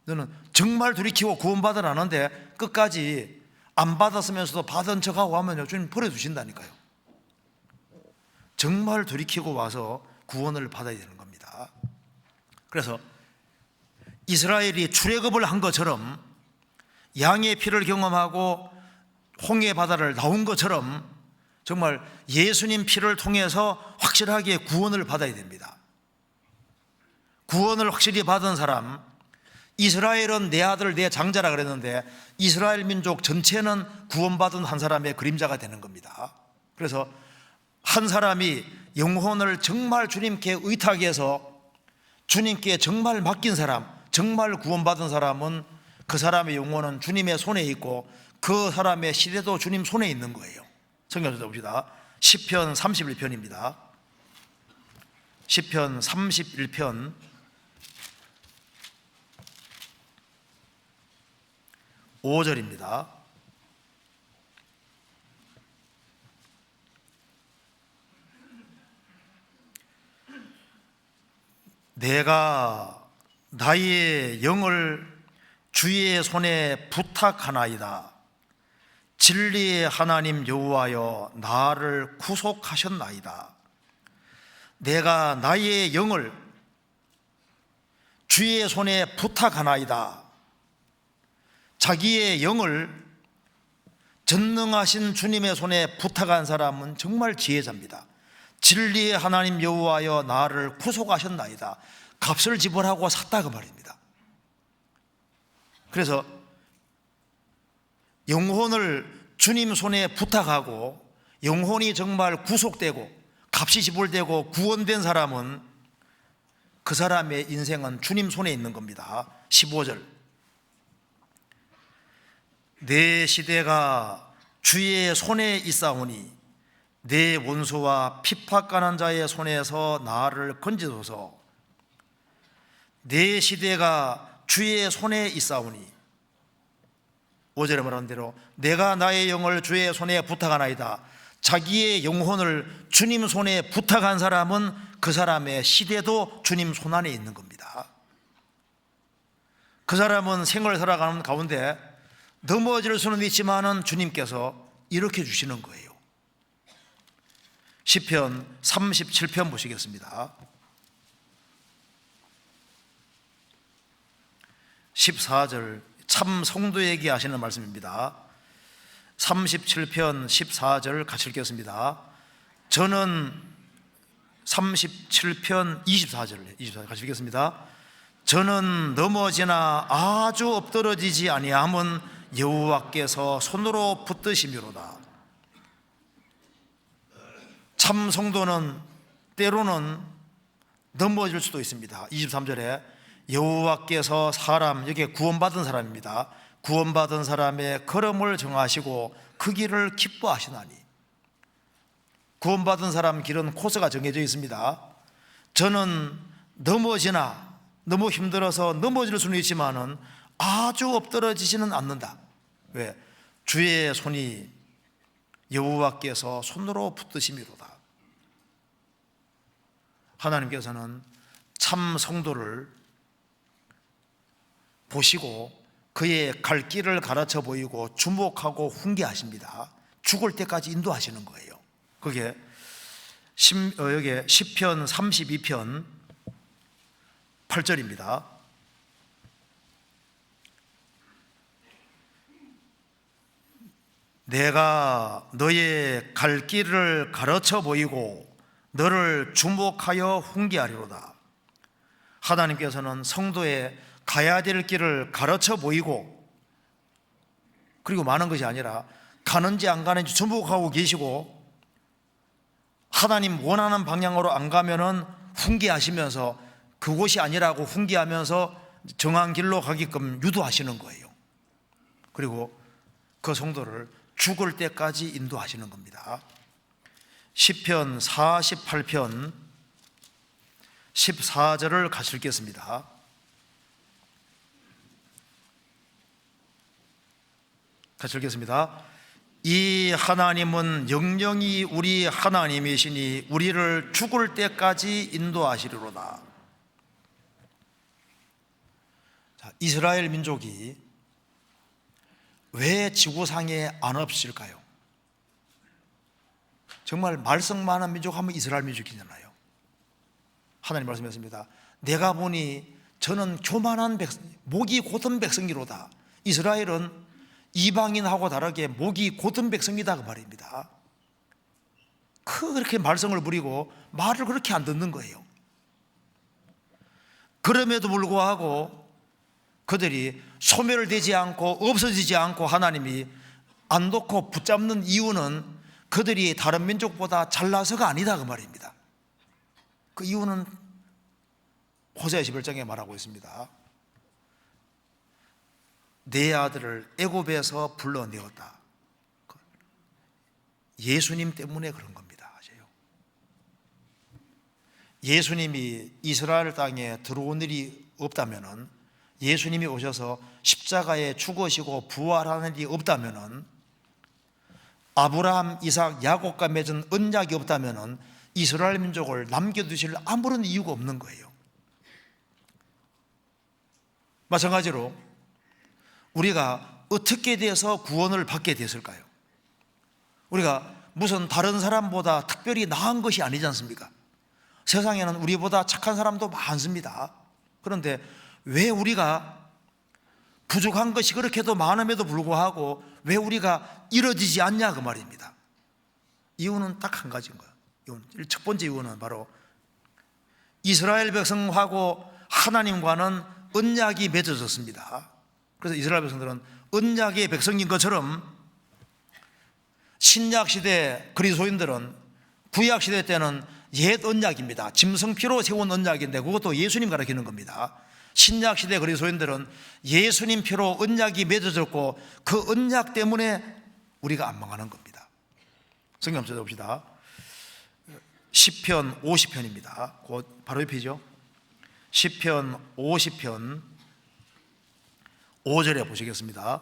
너는 정말 돌이키고 구원받으라는데 끝까지 안 받았으면서도 받은 척하고 하면요, 주님 버려두신다니까요. 정말 돌이키고 와서 구원을 받아야 되는 겁니다. 그래서 이스라엘이 출애굽을 한 것처럼, 양의 피를 경험하고 홍해 바다를 나온 것처럼 정말 예수님 피를 통해서 확실하게 구원을 받아야 됩니다. 구원을 확실히 받은 사람, 이스라엘은 내 아들 내 장자라 그랬는데 이스라엘 민족 전체는 구원받은 한 사람의 그림자가 되는 겁니다. 그래서 한 사람이 영혼을 정말 주님께 의탁해서 주님께 정말 맡긴 사람, 정말 구원받은 사람은 그 사람의 영혼은 주님의 손에 있고 그 사람의 시대도 주님 손에 있는 거예요. 성경 봅시다. 시편 31편입니다. 시편 31편 5절입니다. 내가 나의 영을 주의 손에 부탁하나이다. 진리의 하나님 여호와여 나를 구속하셨나이다. 내가 나의 영을 주의 손에 부탁하나이다. 자기의 영을 전능하신 주님의 손에 부탁한 사람은 정말 지혜자입니다. 진리의 하나님 여호와여 나를 구속하셨나이다. 값을 지불하고 샀다 그 말입니다. 그래서 영혼을 주님 손에 부탁하고 영혼이 정말 구속되고 값이 지불되고 구원된 사람은 그 사람의 인생은 주님 손에 있는 겁니다. 15절 내 시대가 주의 손에 있사오니 내 원수와 핍박하는 자의 손에서 나를 건지소서. 내 시대가 주의 손에 있사오니 5절에 말한 대로 내가 나의 영을 주의 손에 부탁하나이다. 자기의 영혼을 주님 손에 부탁한 사람은 그 사람의 시대도 주님 손 안에 있는 겁니다. 그 사람은 생을 살아가는 가운데 넘어질 수는 있지만은 주님께서 일으켜 주시는 거예요. 시편 37편 보시겠습니다. 14절 참 성도에게 하시는 말씀입니다. 37편 14절 같이 읽겠습니다. 저는 37편 24절 같이 읽겠습니다. 저는 넘어지나 아주 엎드러지지 아니함은 여호와께서 손으로 붙드심이로다. 참 성도는 때로는 넘어질 수도 있습니다. 23절에 여호와께서 사람, 여기에 구원받은 사람입니다. 구원받은 사람의 걸음을 정하시고 그 길을 기뻐하시나니. 구원받은 사람 길은 코스가 정해져 있습니다. 저는 넘어지나 너무 힘들어서 넘어질 수는 있지만은 아주 엎드러지지는 않는다. 왜? 주의 손이 여호와께서 손으로 붙드심이로다. 하나님께서는 참 성도를 보시고 그의 갈 길을 가르쳐 보이고 주목하고 훈계하십니다. 죽을 때까지 인도하시는 거예요. 그게 여기 시편 32편 8절입니다. 내가 너의 갈 길을 가르쳐 보이고 너를 주목하여 훈계하리로다. 하나님께서는 성도의 가야 될 길을 가르쳐 보이고 그리고 많은 것이 아니라 가는지 안 가는지 주목하고 계시고 하나님 원하는 방향으로 안 가면은 훈계하시면서 그곳이 아니라고 훈계하면서 정한 길로 가게끔 유도하시는 거예요. 그리고 그 성도를 죽을 때까지 인도하시는 겁니다. 시편 48편 14절을 같이 읽겠습니다. 같이 읽겠습니다. 이 하나님은 영영이 우리 하나님이시니 우리를 죽을 때까지 인도하시리로다. 자, 이스라엘 민족이 왜 지구상에 안 없을까요? 정말 말썽 많은 민족 하면 이스라엘 민족이잖아요. 하나님 말씀했습니다. 내가 보니 저는 교만한 백성, 목이 곧은 백성이로다. 이스라엘은 이방인하고 다르게 목이 곧은 백성이다 그 말입니다. 그렇게 말썽을 부리고 말을 그렇게 안 듣는 거예요. 그럼에도 불구하고 그들이 소멸되지 않고 없어지지 않고 하나님이 안 놓고 붙잡는 이유는 그들이 다른 민족보다 잘나서가 아니다 그 말입니다. 그 이유는 호세아 11장에 말하고 있습니다. 내 아들을 애굽에서 불러내었다. 예수님 때문에 그런 겁니다. 아세요? 예수님이 이스라엘 땅에 들어온 일이 없다면은, 예수님이 오셔서 십자가에 죽으시고 부활하는 일이 없다면은, 아브라함, 이삭, 야곱과 맺은 언약이 없다면은 이스라엘 민족을 남겨두실 아무런 이유가 없는 거예요. 마찬가지로 우리가 어떻게 돼서 구원을 받게 됐을까요? 우리가 무슨 다른 사람보다 특별히 나은 것이 아니지 않습니까? 세상에는 우리보다 착한 사람도 많습니다. 그런데 왜 우리가 부족한 것이 그렇게도 많음에도 불구하고 왜 우리가 이뤄지지 않냐 그 말입니다. 이유는 딱 한 가지인 거예요. 첫 번째 이유는 바로 이스라엘 백성하고 하나님과는 언약이 맺어졌습니다. 그래서 이스라엘 백성들은 언약의 백성인 것처럼 신약시대 그리스도인들은 구약시대 때는 옛 언약입니다. 짐승피로 세운 언약인데 그것도 예수님 가르치는 겁니다. 신약시대 그리스도인들은 예수님 피로 언약이 맺어졌고 그 언약 때문에 우리가 안 망하는 겁니다. 성경 한번 찾아봅시다. 시편 50편입니다. 곧 바로 옆이죠. 시편 50편 5절에 보시겠습니다.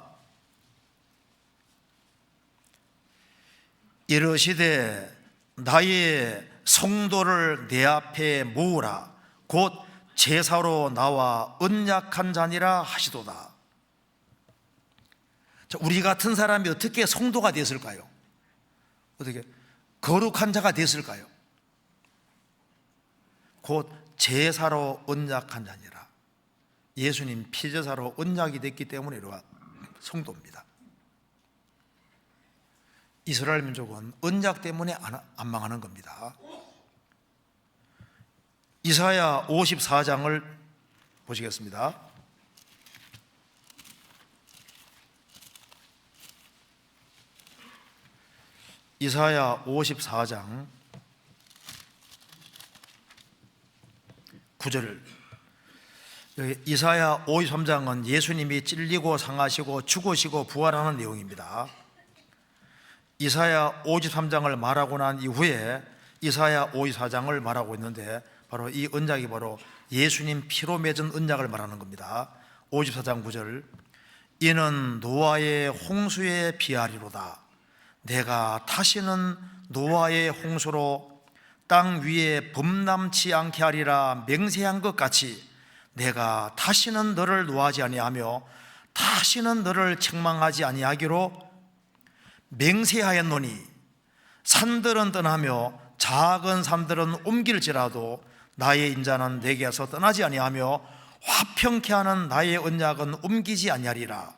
이르시되 나의 성도를 내 앞에 모으라. 곧 제사로 나와 언약한 자니라 하시도다. 우리 같은 사람이 어떻게 성도가 됐을까요? 어떻게 거룩한 자가 됐을까요? 곧 제사로 언약한 자니라. 예수님 피제사로 언약이 됐기 때문에 이러한 성도입니다. 이스라엘 민족은 언약 때문에 안 망하는 겁니다. 이사야 54장을 보시겠습니다. 이사야 54장 9절. 이사야 53장은 예수님이 찔리고 상하시고 죽으시고 부활하는 내용입니다. 이사야 53장을 말하고 난 이후에 이사야 54장을 말하고 있는데 바로 이 언약이 바로 예수님 피로 맺은 언약을 말하는 겁니다. 54장 9절. 이는 노아의 홍수에 비하리로다. 내가 다시는 노아의 홍수로 땅 위에 범람치 않게 하리라 맹세한 것 같이 내가 다시는 너를 노하지 아니하며 다시는 너를 책망하지 아니하기로 맹세하였노니 산들은 떠나며 작은 산들은 옮길지라도 나의 인자는 내게서 떠나지 아니하며 화평케 하는 나의 언약은 옮기지 아니하리라.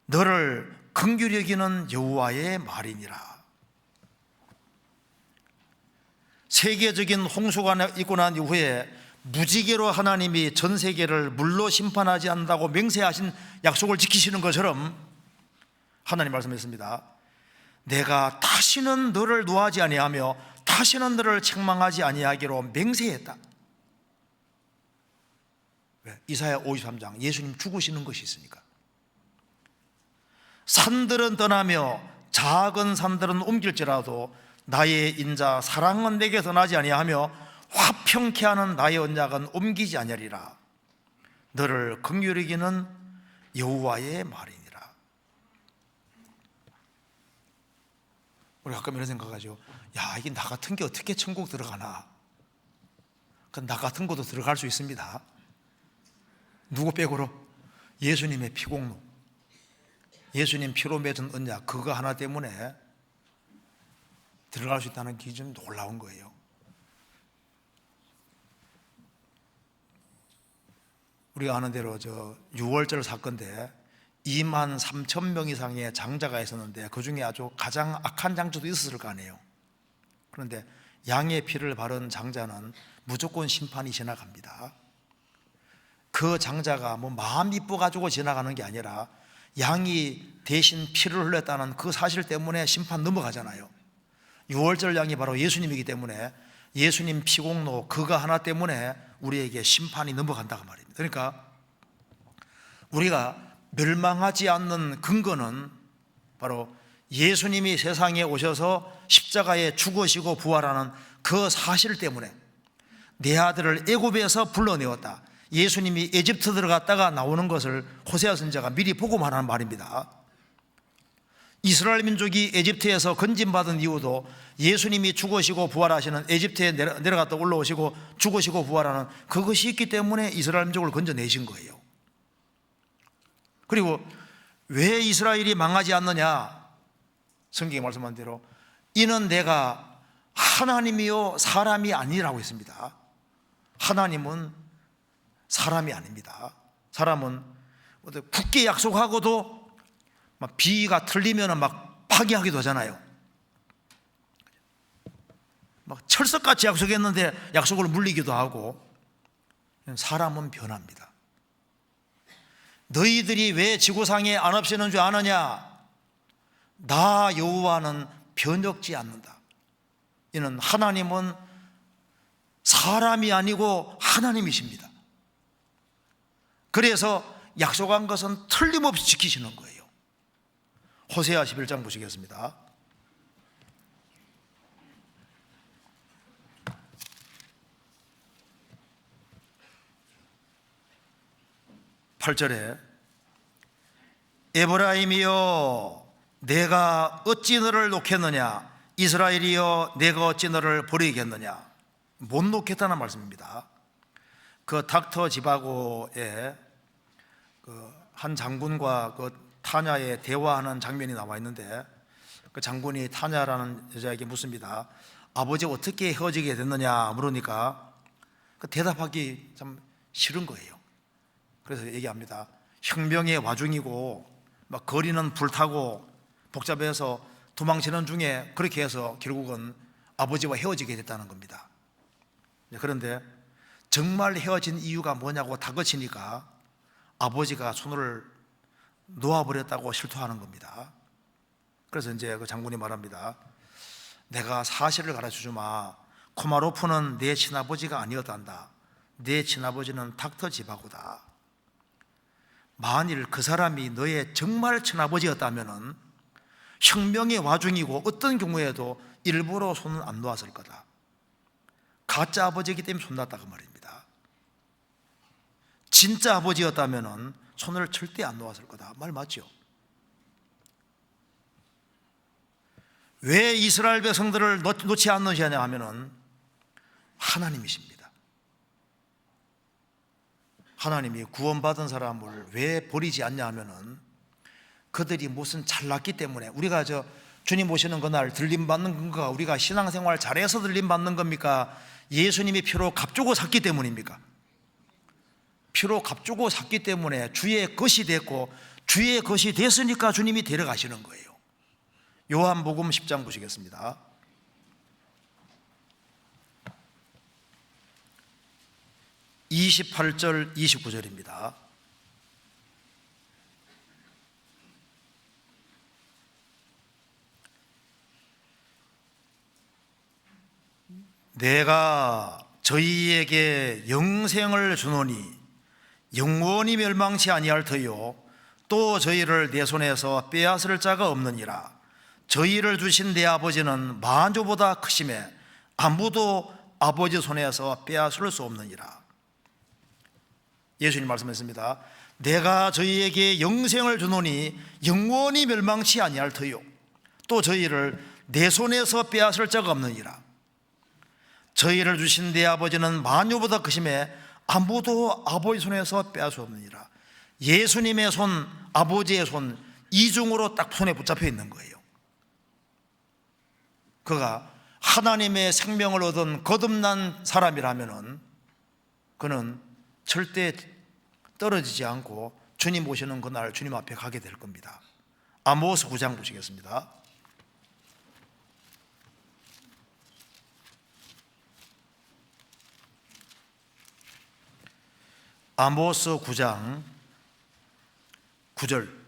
너를 긍휼히 여기는 여호와의 말이니라. 세계적인 홍수가 있고 난 이후에 무지개로 하나님이 전 세계를 물로 심판하지 않는다고 맹세하신 약속을 지키시는 것처럼 하나님 말씀했습니다. 내가 다시는 너를 노하지 아니하며 다시는 너를 책망하지 아니하기로 맹세했다. 왜? 이사야 53장 예수님 죽으시는 것이 있으니까. 산들은 떠나며 작은 산들은 옮길지라도 나의 인자 사랑은 내게 떠나지 아니하며 화평케 하는 나의 언약은 옮기지 아니하리라. 너를 긍휼히 여기는 여호와의 말이니라. 우리 가끔 이런 생각하죠. 야, 이게 나 같은 게 어떻게 천국 들어가나? 나 같은 것도 들어갈 수 있습니다. 누구 빼고로? 예수님의 피공로, 예수님 피로 맺은 언약, 그거 하나 때문에 들어갈 수 있다는 게 좀 놀라운 거예요. 우리가 아는 대로 6월절 사건인데 2만 3천 명 이상의 장자가 있었는데 그 중에 아주 가장 악한 장자도 있었을 거 아니에요. 그런데 양의 피를 바른 장자는 무조건 심판이 지나갑니다. 그 장자가 뭐 마음 이뻐가지고 지나가는 게 아니라 양이 대신 피를 흘렸다는 그 사실 때문에 심판 넘어가잖아요. 6월절 양이 바로 예수님이기 때문에 예수님 피공로 그거 하나 때문에 우리에게 심판이 넘어간다고 말입니다. 그러니까 우리가 멸망하지 않는 근거는 바로 예수님이 세상에 오셔서 십자가에 죽으시고 부활하는 그 사실 때문에 내 아들을 애굽에서 불러내었다. 예수님이 에집트 들어갔다가 나오는 것을 호세아 선지자가 미리 보고 말하는 말입니다. 이스라엘 민족이 에집트에서 건진받은 이유도 예수님이 죽으시고 부활하시는 에집트에 내려갔다 올라오시고 죽으시고 부활하는 그것이 있기 때문에 이스라엘 민족을 건져내신 거예요. 그리고 왜 이스라엘이 망하지 않느냐? 성경에 말씀한 대로 이는 내가 하나님이요 사람이 아니라고 했습니다. 하나님은 사람이 아닙니다. 사람은 굳게 약속하고도 막 비가 틀리면 막 파기하기도 하잖아요. 막 철석같이 약속했는데 약속을 물리기도 하고. 사람은 변합니다. 너희들이 왜 지구상에 안 없애는 줄 아느냐? 나 여호와는 변혁지 않는다. 이는 하나님은 사람이 아니고 하나님이십니다. 그래서 약속한 것은 틀림없이 지키시는 거예요. 호세아 11장 보시겠습니다. 8절에 에브라임이여 내가 어찌 너를 놓겠느냐, 이스라엘이여 내가 어찌 너를 버리겠느냐. 못 놓겠다는 말씀입니다. 그 닥터 지바고의 한 장군과 타냐의 대화하는 장면이 나와 있는데 그 장군이 타냐라는 여자에게 묻습니다. 아버지 어떻게 헤어지게 됐느냐 물으니까 그 대답하기 참 싫은 거예요. 그래서 얘기합니다. 혁명의 와중이고 막 거리는 불타고 복잡해서 도망치는 중에 그렇게 해서 결국은 아버지와 헤어지게 됐다는 겁니다. 그런데 정말 헤어진 이유가 뭐냐고 다그치니까 아버지가 손을 놓아버렸다고 실토하는 겁니다. 그래서 이제 그 장군이 말합니다. 내가 사실을 가르쳐주마. 코마로프는 내 친아버지가 아니었단다. 내 친아버지는 닥터 지바고다. 만일 그 사람이 너의 정말 친아버지였다면 혁명의 와중이고 어떤 경우에도 일부러 손은 안 놓았을 거다. 가짜 아버지이기 때문에 손 놨다고 말입니다. 진짜 아버지였다면 손을 절대 안 놓았을 거다. 말 맞죠? 왜 이스라엘 백성들을 놓지 않느냐 하면은 하나님이십니다. 하나님이 구원받은 사람을 왜 버리지 않냐 하면은 그들이 무슨 잘났기 때문에. 우리가 주님 오시는 그날 들림받는 건가? 우리가 신앙생활 잘해서 들림받는 겁니까? 예수님이 피로 값주고 샀기 때문입니까? 피로 값주고 샀기 때문에 주의 것이 됐고 주의 것이 됐으니까 주님이 데려가시는 거예요. 요한복음 10장 보시겠습니다. (28절) 29절입니다. 내가 저희에게 영생을 주노니 영원히 멸망치 아니할 터요 또 저희를 내 손에서 빼앗을 자가 없느니라. 저희를 주신 내 아버지는 만주보다 크심에 아무도 아버지 손에서 빼앗을 수 없느니라. 예수님 말씀했습니다. 내가 저희에게 영생을 주노니 영원히 멸망치 아니할 터요 또 저희를 내 손에서 빼앗을 자가 없느니라. 저희를 주신 내 아버지는 만유보다 크심에 아무도 아버지 손에서 빼앗을 수 없느니라. 예수님의 손, 아버지의 손, 이중으로 딱 손에 붙잡혀 있는 거예요. 그가 하나님의 생명을 얻은 거듭난 사람이라면은 그는 절대 떨어지지 않고 주님 오시는 그날 주님 앞에 가게 될 겁니다. 아모스 9장 보시겠습니다. 아모스 9장 9절.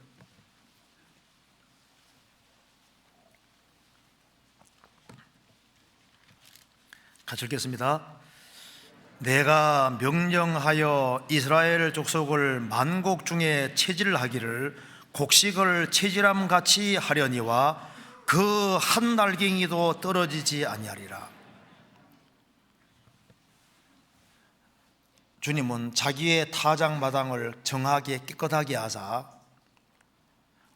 같이 읽겠습니다. 내가 명령하여 이스라엘 족속을 만국 중에 체질하기를 곡식을 체질함 같이 하려니와 그 한 날갱이도 떨어지지 아니하리라. 주님은 자기의 타작마당을 정하게 깨끗하게 하사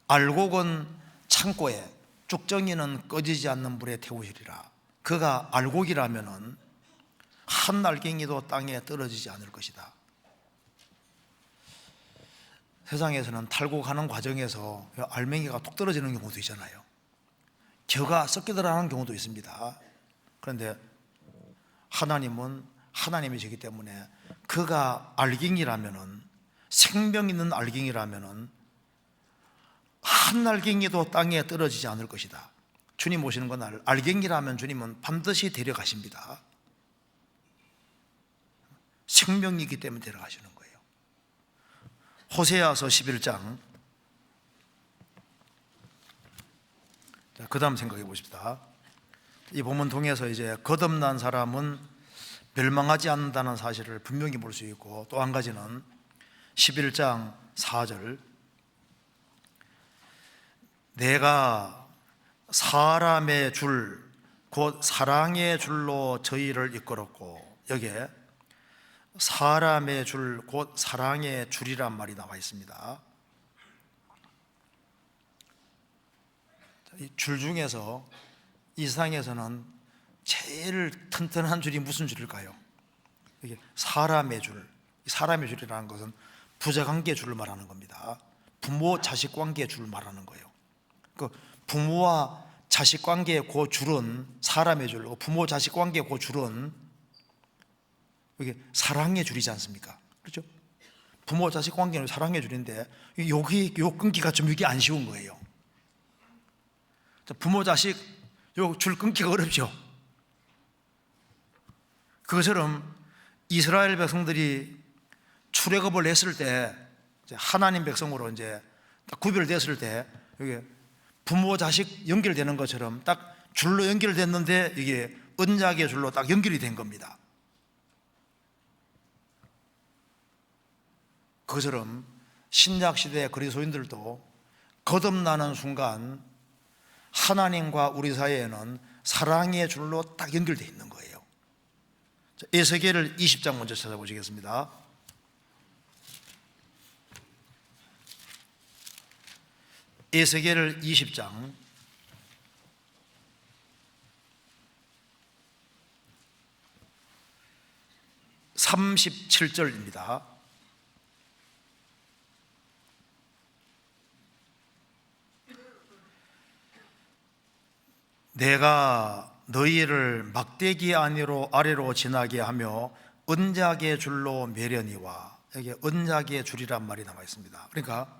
알곡은 창고에, 쭉정이는 꺼지지 않는 불에 태우시리라. 그가 알곡이라면은 한 날갱이도 땅에 떨어지지 않을 것이다. 세상에서는 탈곡하는 과정에서 알맹이가 뚝 떨어지는 경우도 있잖아요. 겨가 썩게 들어가는 경우도 있습니다. 그런데 하나님은 하나님이시기 때문에 그가 알갱이라면은, 생명 있는 알갱이라면은 한 알갱이도 땅에 떨어지지 않을 것이다. 주님 오시는 그날 알갱이라면 주님은 반드시 데려가십니다. 생명이기 때문에 데려가시는 거예요. 호세아서 11장. 그 다음 생각해 보십시다. 이 본문 통해서 이제 거듭난 사람은 멸망하지 않는다는 사실을 분명히 볼 수 있고, 또 한 가지는 11장 4절, 내가 사람의 줄, 곧 사랑의 줄로 저희를 이끌었고, 여기에 사람의 줄, 곧 사랑의 줄이란 말이 나와 있습니다. 이 줄 중에서 이 세상에서는 제일 튼튼한 줄이 무슨 줄일까요? 이게 사람의 줄. 사람의 줄이라는 것은 부자관계 줄을 말하는 겁니다. 부모 자식 관계 줄을 말하는 거예요. 그 부모와 자식 관계의 그 줄은 사람의 줄, 부모 자식 관계의 그 줄은 이게 사랑의 줄이지 않습니까? 그렇죠? 부모 자식 관계는 사랑의 줄인데 여기 요 끊기가 좀 이게 안 쉬운 거예요. 부모 자식 요 줄 끊기가 어렵죠. 그것처럼 이스라엘 백성들이 출애굽을 했을 때, 하나님 백성으로 이제 딱 구별됐을 때, 이게 부모 자식 연결되는 것처럼 딱 줄로 연결됐는데 이게 언약의 줄로 딱 연결이 된 겁니다. 그것처럼 신약 시대 그리스도인들도 거듭나는 순간 하나님과 우리 사이에는 사랑의 줄로 딱 연결되어 있는 거예요. 에스겔을 20장 먼저 찾아보시겠습니다. 에스겔을 20장 37절입니다. 내가 너희를 막대기 아래로 지나게 하며 언약의 줄로 매려니와, 여기 언약의 줄이란 말이 나와 있습니다. 그러니까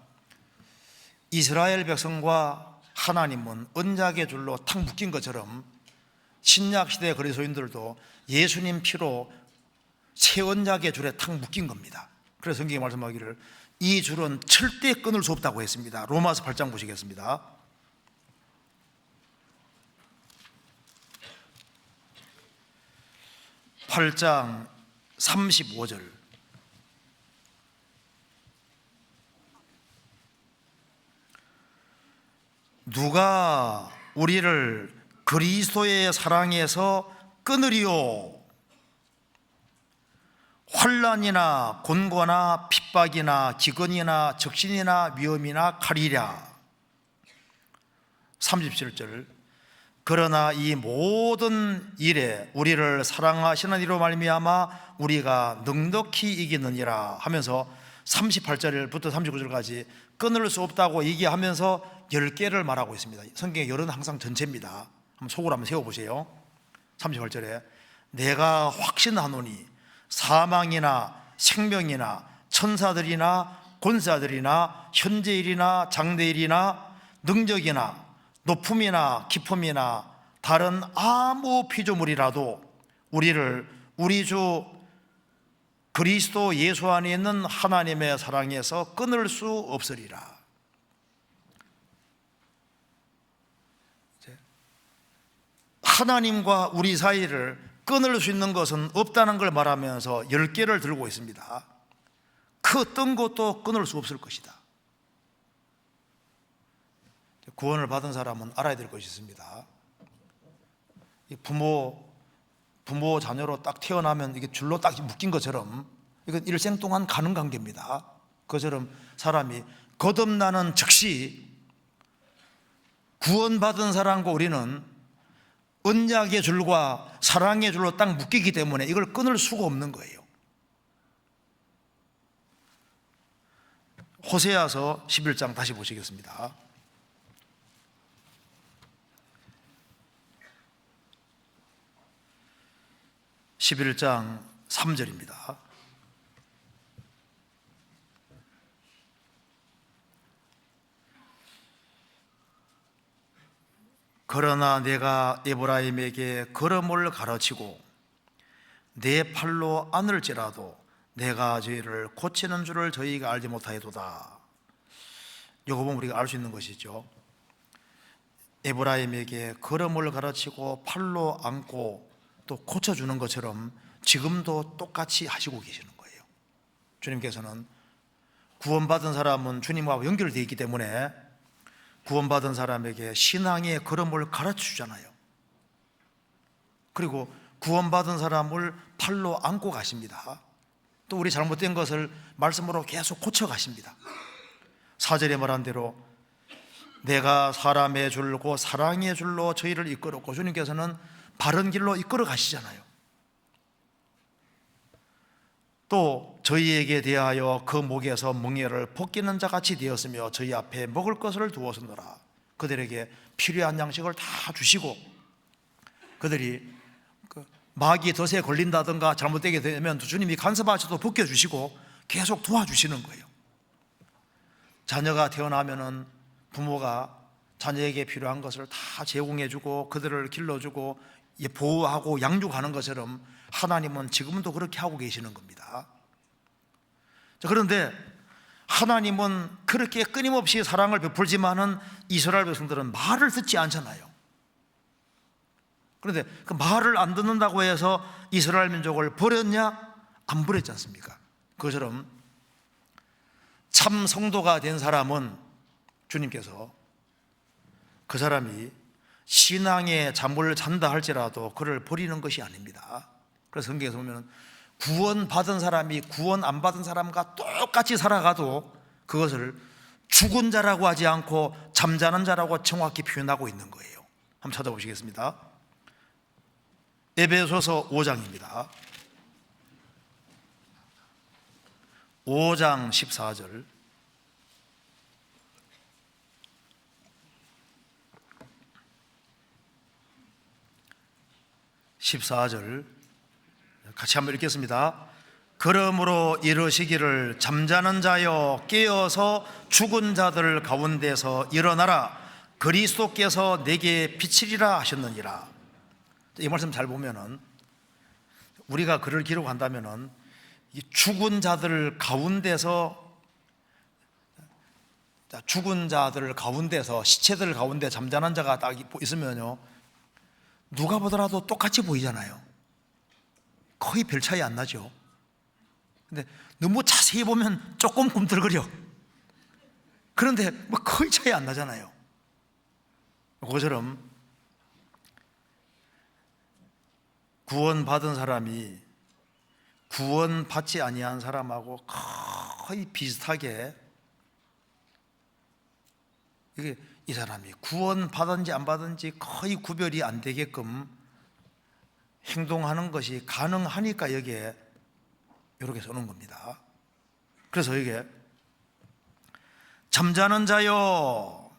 이스라엘 백성과 하나님은 언약의 줄로 탁 묶인 것처럼 신약시대 그리스도인들도 예수님 피로 새 언약의 줄에 탁 묶인 겁니다. 그래서 성경이 말씀하기를 이 줄은 절대 끊을 수 없다고 했습니다. 로마서 8장 보시겠습니다. (8장) 35절. 누가 우리를 그리스도의 사랑에서 끊으리요? 환난이나 곤고나 핍박이나 기근이나 적신이나 위험이나 칼이랴. 37절. 그러나 이 모든 일에 우리를 사랑하시는 이로 말미암아 우리가 넉넉히 이기느니라 하면서 38절부터 39절까지 끊을 수 없다고 얘기하면서 10개를 말하고 있습니다. 성경의 열은 항상 전체입니다. 한번 속으로 한번 세워보세요. 38절에 내가 확신하노니 사망이나 생명이나 천사들이나 권사들이나 현재일이나 장래일이나 능력이나 높음이나 깊음이나 다른 아무 피조물이라도 우리를 우리 주 그리스도 예수 안에 있는 하나님의 사랑에서 끊을 수 없으리라. 하나님과 우리 사이를 끊을 수 있는 것은 없다는 걸 말하면서 10개를 들고 있습니다. 그 어떤 것도 끊을 수 없을 것이다. 구원을 받은 사람은 알아야 될 것이 있습니다. 부모 자녀로 딱 태어나면 이게 줄로 딱 묶인 것처럼 이건 일생 동안 가는 관계입니다. 그처럼 사람이 거듭나는 즉시 구원받은 사람과 우리는 언약의 줄과 사랑의 줄로 딱 묶이기 때문에 이걸 끊을 수가 없는 거예요. 호세아서 11장 다시 보시겠습니다. (11장) 3절입니다. 그러나 내가 에브라임에게 걸음을 가르치고 내 팔로 안을지라도 내가 저희를 고치는 줄을 저희가 알지 못하여도다. 이거 보면 우리가 알 수 있는 것이죠. 에브라임에게 걸음을 가르치고 팔로 안고 또 고쳐주는 것처럼 지금도 똑같이 하시고 계시는 거예요. 주님께서는 구원받은 사람은 주님과 연결되어 있기 때문에 구원받은 사람에게 신앙의 걸음을 가르쳐 주잖아요. 그리고 구원받은 사람을 팔로 안고 가십니다. 또 우리 잘못된 것을 말씀으로 계속 고쳐 가십니다. 4절에 말한 대로 내가 사람의 줄고 사랑의 줄로 저희를 이끌었고, 주님께서는 바른 길로 이끌어 가시잖아요. 또 저희에게 대하여 그 목에서 멍에를 벗기는 자같이 되었으며 저희 앞에 먹을 것을 두었으노라. 그들에게 필요한 양식을 다 주시고, 그들이 마귀 덫에 걸린다든가 잘못되게 되면 주님이 간섭하셔도 벗겨주시고 계속 도와주시는 거예요. 자녀가 태어나면은 부모가 자녀에게 필요한 것을 다 제공해주고 그들을 길러주고 보호하고 양육하는 것처럼 하나님은 지금도 그렇게 하고 계시는 겁니다. 그런데 하나님은 그렇게 끊임없이 사랑을 베풀지만은 이스라엘 백성들은 말을 듣지 않잖아요. 그런데 그 말을 안 듣는다고 해서 이스라엘 민족을 버렸냐? 안 버렸지 않습니까? 그것처럼 참 성도가 된 사람은 주님께서 그 사람이 신앙의 잠을 잔다 할지라도 그를 버리는 것이 아닙니다. 그래서 성경에서 보면 구원받은 사람이 구원 안 받은 사람과 똑같이 살아가도 그것을 죽은 자라고 하지 않고 잠자는 자라고 정확히 표현하고 있는 거예요. 한번 찾아보시겠습니다. 에베소서 5장입니다. 5장 14절. 같이 한번 읽겠습니다. 그러므로 이르시기를 잠자는 자여 깨어서 죽은 자들 가운데서 일어나라. 그리스도께서 내게 비치리라 하셨느니라. 이 말씀 잘 보면은 우리가 글을 기록한다면은 이 죽은 자들 가운데서 시체들 가운데 잠자는 자가 딱 있으면요, 누가 보더라도 똑같이 보이잖아요. 거의 별 차이 안 나죠. 근데 너무 자세히 보면 조금 꿈틀거려. 그런데 뭐 거의 차이 안 나잖아요. 그것처럼 구원받은 사람이 구원받지 아니한 사람하고 거의 비슷하게 이게 이 사람이 구원 받은지 안 받은지 거의 구별이 안 되게끔 행동하는 것이 가능하니까 여기에 이렇게 써놓은 겁니다. 그래서 이게 잠자는 자요,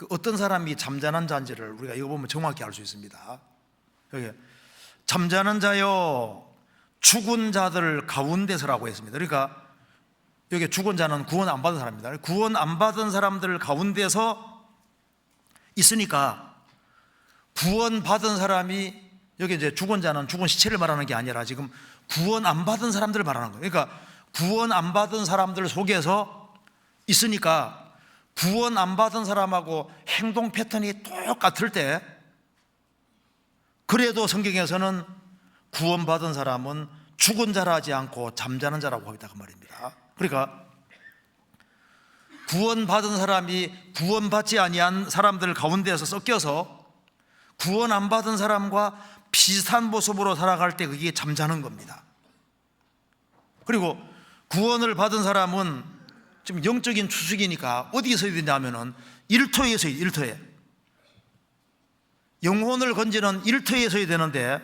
어떤 사람이 잠자는 자인지를 우리가 이거 보면 정확히 알 수 있습니다. 여기 잠자는 자요 죽은 자들 가운데서라고 했습니다. 그러니까 여기 죽은 자는 구원 안 받은 사람입니다. 구원 안 받은 사람들 가운데서 있으니까 구원 받은 사람이, 여기 이제 죽은 자는 죽은 시체를 말하는 게 아니라 지금 구원 안 받은 사람들을 말하는 거예요. 그러니까 구원 안 받은 사람들 속에서 있으니까 구원 안 받은 사람하고 행동 패턴이 똑같을 때, 그래도 성경에서는 구원받은 사람은 죽은 자라 하지 않고 잠자는 자라고 합니다. 그 말입니다. 그러니까 구원받은 사람이 구원받지 아니한 사람들 가운데서 섞여서 구원 안 받은 사람과 비슷한 모습으로 살아갈 때 그게 잠자는 겁니다. 그리고 구원을 받은 사람은 지금 영적인 추수기니까 어디에 서야 되냐면은 일터에 서야 돼요. 일터에. 영혼을 건지는 일터에 서야 되는데,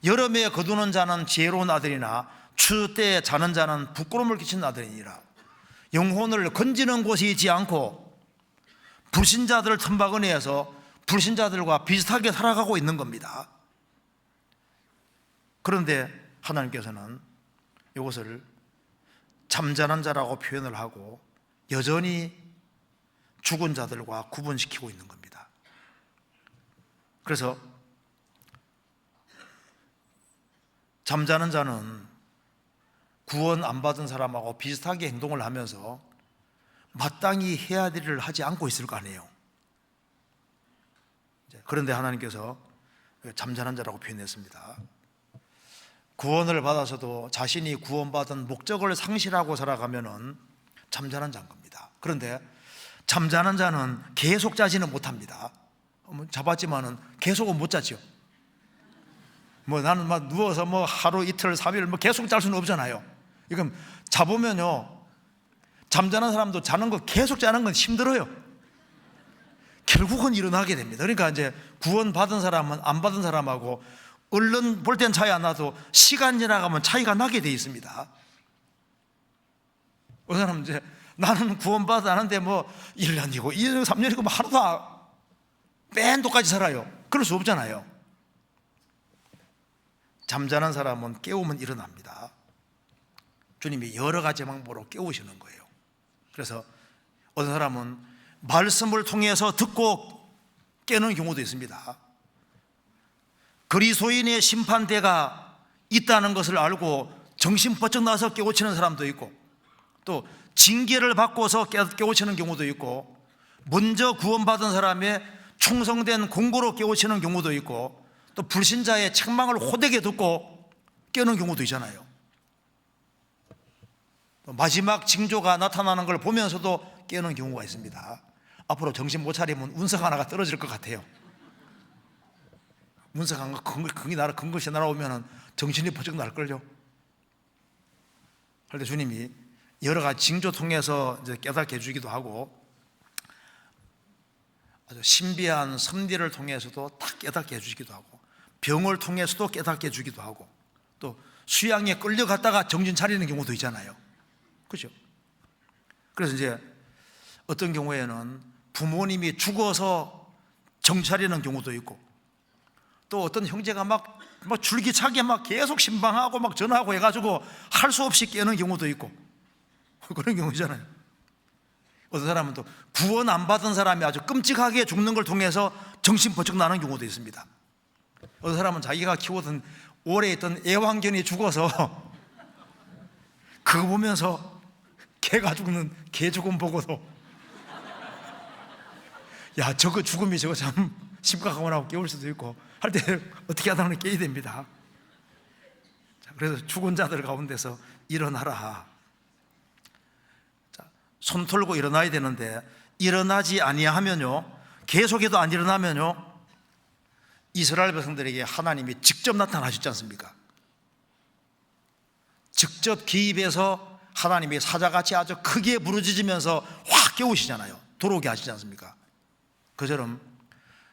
여름에 거두는 자는 지혜로운 아들이나 추수 때에 자는 자는 부끄러움을 끼치는 아들이니라. 영혼을 건지는 곳이 있지 않고 불신자들 틈바구니에서 불신자들과 비슷하게 살아가고 있는 겁니다. 그런데 하나님께서는 이것을 잠자는 자라고 표현을 하고 여전히 죽은 자들과 구분시키고 있는 겁니다. 그래서 잠자는 자는 구원 안 받은 사람하고 비슷하게 행동을 하면서 마땅히 해야 될 일을 하지 않고 있을 거 아니에요. 그런데 하나님께서 잠자는 자라고 표현했습니다. 구원을 받아서도 자신이 구원받은 목적을 상실하고 살아가면은 잠자는 자인 겁니다. 그런데 잠자는 자는 계속 자지는 못합니다. 잡았지만은 계속은 못 자죠. 나는 막 누워서 하루 이틀 3일 계속 잘 수는 없잖아요. 이건 잡으면요, 잠자는 사람도 자는 거 계속 자는 건 힘들어요. 결국은 일어나게 됩니다. 그러니까 이제 구원 받은 사람은 안 받은 사람하고 얼른 볼 땐 차이 안 나도 시간 지나가면 차이가 나게 돼 있습니다. 어떤 사람은 이제 나는 구원 받았는데 1년이고 2년, 3년이고 하루도 맨 똑같이 살아요. 그럴 수 없잖아요. 잠자는 사람은 깨우면 일어납니다. 주님이 여러 가지 방법으로 깨우시는 거예요. 그래서 어떤 사람은 말씀을 통해서 듣고 깨는 경우도 있습니다. 그리스도인의 심판대가 있다는 것을 알고 정신 번쩍 나서 깨우치는 사람도 있고, 또 징계를 받고서 깨우치는 경우도 있고, 먼저 구원받은 사람의 충성된 공고로 깨우치는 경우도 있고, 또 불신자의 책망을 호되게 듣고 깨는 경우도 있잖아요. 마지막 징조가 나타나는 걸 보면서도 깨는 경우가 있습니다. 앞으로 정신 못 차리면 운석 하나가 떨어질 것 같아요. 운석 하나가 큰 것이 날아오면 정신이 번쩍 날걸요. 그런데 주님이 여러 가지 징조 통해서 이제 깨닫게 해주기도 하고, 아주 신비한 섭리를 통해서도 다 깨닫게 해주기도 하고, 병을 통해서도 깨닫게 해주기도 하고, 또 수양에 끌려갔다가 정신 차리는 경우도 있잖아요. 그죠? 그래서 이제 어떤 경우에는 부모님이 죽어서 정신 차리는 경우도 있고, 또 어떤 형제가 막 줄기차게 계속 신방하고 전화하고 해가지고 할 수 없이 깨는 경우도 있고, 그런 경우잖아요. 어떤 사람은 또 구원 안 받은 사람이 아주 끔찍하게 죽는 걸 통해서 정신 번쩍 나는 경우도 있습니다. 어떤 사람은 자기가 키우던 오래 있던 애완견이 죽어서 그거 보면서 개가 죽는 개 죽음 보고도 야, 저거 죽음이 저거 참 심각하구나 하고 깨울 수도 있고, 할 때 어떻게 하다는 깨야 됩니다. 그래서 죽은 자들 가운데서 일어나라. 손 털고 일어나야 되는데 일어나지 아니하면요, 계속해도 안 일어나면요, 이스라엘 백성들에게 하나님이 직접 나타나셨지 않습니까? 직접 기입해서 하나님이 사자같이 아주 크게 부르짖으면서 확 깨우시잖아요. 들어오게 하시지 않습니까? 그처럼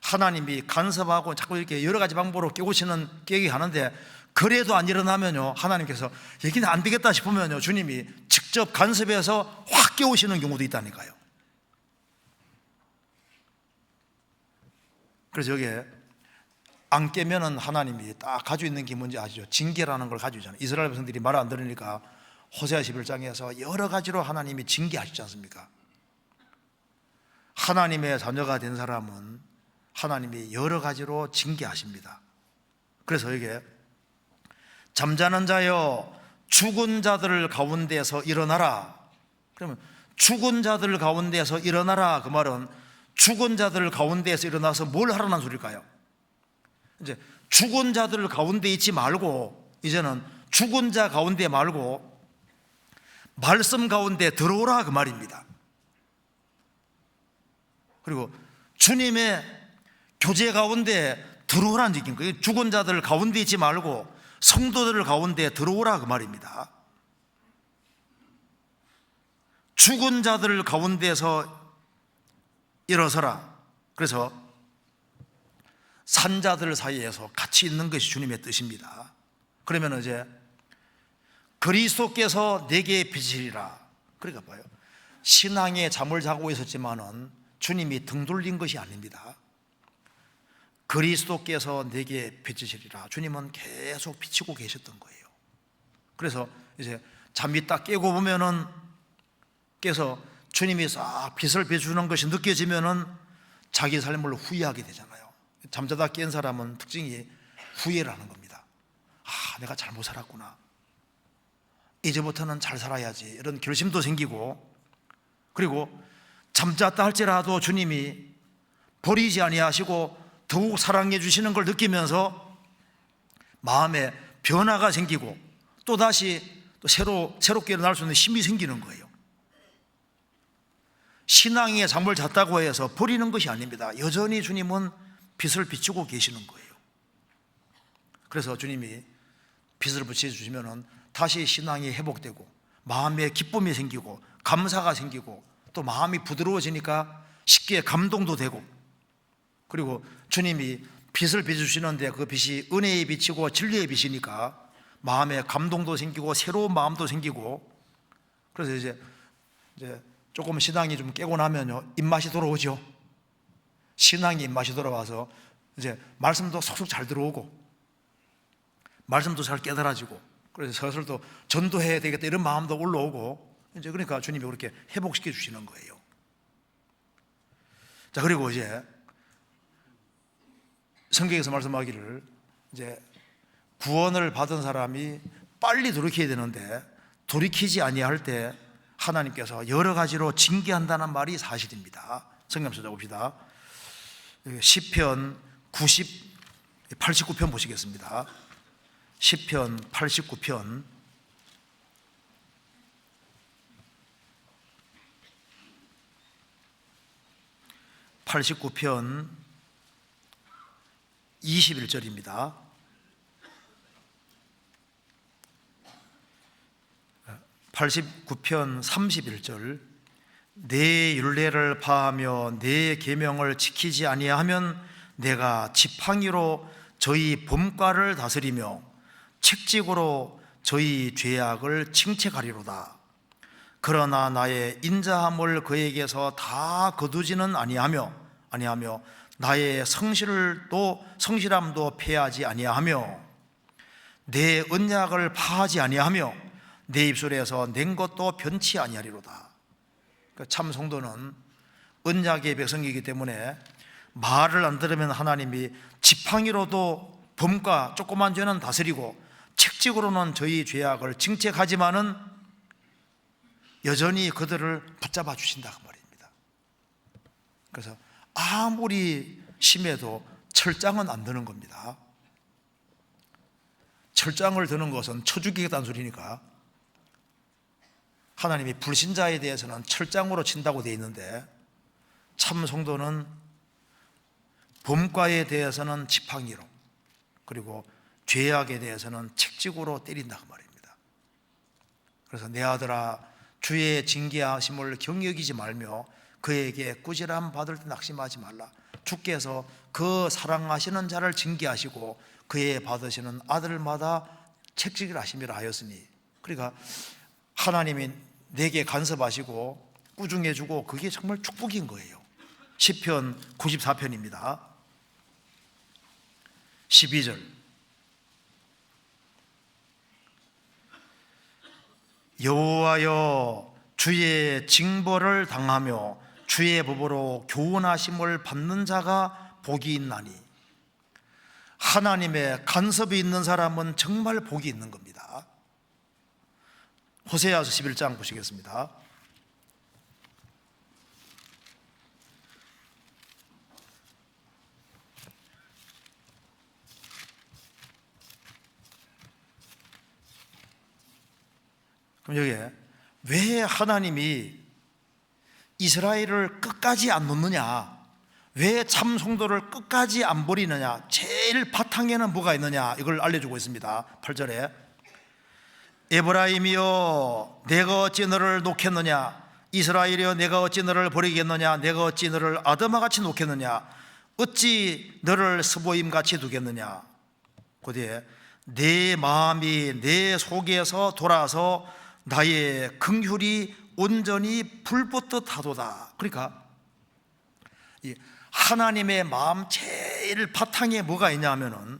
하나님이 간섭하고 자꾸 이렇게 여러 가지 방법으로 깨우게 하는데, 그래도 안 일어나면요, 하나님께서 여기는 안 되겠다 싶으면요, 주님이 직접 간섭해서 확 깨우시는 경우도 있다니까요. 그래서 여기에 안 깨면은 하나님이 딱 가지고 있는 게 뭔지 아시죠? 징계라는 걸 가지고 있잖아요. 이스라엘 백성들이 말을 안 들으니까 호세아 11장에서 여러 가지로 하나님이 징계하시지 않습니까? 하나님의 자녀가 된 사람은 하나님이 여러 가지로 징계하십니다. 그래서 이게 잠자는 자여 죽은 자들 가운데서 일어나라. 그러면 죽은 자들 가운데서 일어나라, 그 말은 죽은 자들 가운데서 일어나서 뭘 하라는 소리일까요? 이제 죽은 자들 가운데 있지 말고, 이제는 죽은 자 가운데 말고 말씀 가운데 들어오라, 그 말입니다. 그리고 주님의 교제 가운데 들어오라는 얘기인 거예요. 죽은 자들 가운데 있지 말고 성도들 가운데 들어오라, 그 말입니다. 죽은 자들 가운데서 일어서라. 그래서 산자들 사이에서 같이 있는 것이 주님의 뜻입니다. 그러면 이제 그리스도께서 내게 빛이리라. 그러니까 봐요, 신앙에 잠을 자고 있었지만은 주님이 등 돌린 것이 아닙니다. 그리스도께서 내게 비치시리라. 주님은 계속 비치고 계셨던 거예요. 그래서 이제 잠이 딱 깨고 보면은, 깨서 주님이 싹 빛을 비추는 것이 느껴지면은 자기 삶을 후회하게 되잖아요. 잠자다 깬 사람은 특징이 후회를 하는 겁니다. 아, 내가 잘못 살았구나, 이제부터는 잘 살아야지, 이런 결심도 생기고, 그리고 잠잤다 할지라도 주님이 버리지 아니하시고 더욱 사랑해 주시는 걸 느끼면서 마음에 변화가 생기고, 또다시 새롭게 일어날 수 있는 힘이 생기는 거예요. 신앙에 잠을 잤다고 해서 버리는 것이 아닙니다. 여전히 주님은 빛을 비추고 계시는 거예요. 그래서 주님이 빛을 비춰주시면 다시 신앙이 회복되고 마음에 기쁨이 생기고 감사가 생기고, 또 마음이 부드러워지니까 쉽게 감동도 되고, 그리고 주님이 빛을 비추시는데 그 빛이 은혜의 빛이고 진리의 빛이니까 마음에 감동도 생기고 새로운 마음도 생기고, 그래서 이제 조금 신앙이 좀 깨고 나면요, 입맛이 돌아오죠. 신앙이 입맛이 돌아와서 이제 말씀도 속속 잘 들어오고 말씀도 잘 깨달아지고, 그래서 슬슬 또 전도해야 되겠다 이런 마음도 올라오고, 이제 그러니까 주님이 그렇게 회복시켜 주시는 거예요. 자, 그리고 이제 성경에서 말씀하기를, 이제 구원을 받은 사람이 빨리 돌이켜야 되는데 돌이키지 아니할 때 하나님께서 여러 가지로 징계한다는 말이 사실입니다. 성경 찾아봅시다. 시편 89편 보시겠습니다. 시편 89편 21절입니다. 89편 31절. 내 율례를 파하며 내 계명을 지키지 아니하면 내가 지팡이로 저희 범과를 다스리며 책직으로 저희 죄악을 칭책하리로다. 그러나 나의 인자함을 그에게서 다 거두지는 아니하며 나의 성실함도 패하지 아니하며 내 언약을 파하지 아니하며 내 입술에서 낸 것도 변치 아니하리로다. 참 성도는 언약의 백성이기 때문에 말을 안 들으면 하나님이 지팡이로도 범과 조그만 죄는 다스리고 책직으로는 저희 죄악을 징책하지만은 여전히 그들을 붙잡아 주신다, 그 말입니다. 그래서 아무리 심해도 철장은 안 드는 겁니다. 철장을 드는 것은 쳐 죽이겠다는 소리니까, 하나님이 불신자에 대해서는 철장으로 친다고 되어 있는데 참 성도는 범과에 대해서는 지팡이로, 그리고 죄악에 대해서는 책직으로 때린다, 그 말입니다. 그래서 내 아들아, 주의 징계하심을 경여기지 말며 그에게 꾸지람 받을 때 낙심하지 말라. 주께서 그 사랑하시는 자를 징계하시고 그의 받으시는 아들마다 책직을 하심이라 하였으니, 그러니까 하나님이 내게 간섭하시고 꾸중해주고 그게 정말 축복인 거예요. 시편 94편입니다 12절. 여호와여, 주의 징벌을 당하며 주의 법으로 교훈하심을 받는 자가 복이 있나니. 하나님의 간섭이 있는 사람은 정말 복이 있는 겁니다. 호세아서 11장 보시겠습니다. 그럼 여기에 왜 하나님이 이스라엘을 끝까지 안 놓느냐, 왜 참 성도를 끝까지 안 버리느냐, 제일 바탕에는 뭐가 있느냐, 이걸 알려주고 있습니다. 8절에 에브라임이여 내가 어찌 너를 놓겠느냐, 이스라엘이여 내가 어찌 너를 버리겠느냐, 내가 어찌 너를 아드마같이 놓겠느냐, 어찌 너를 스보임같이 두겠느냐. 그 뒤에 내 마음이 내 속에서 돌아서 나의 긍휼이 온전히 불붙듯 하도다. 그러니까 이 하나님의 마음 제일 바탕에 뭐가 있냐면은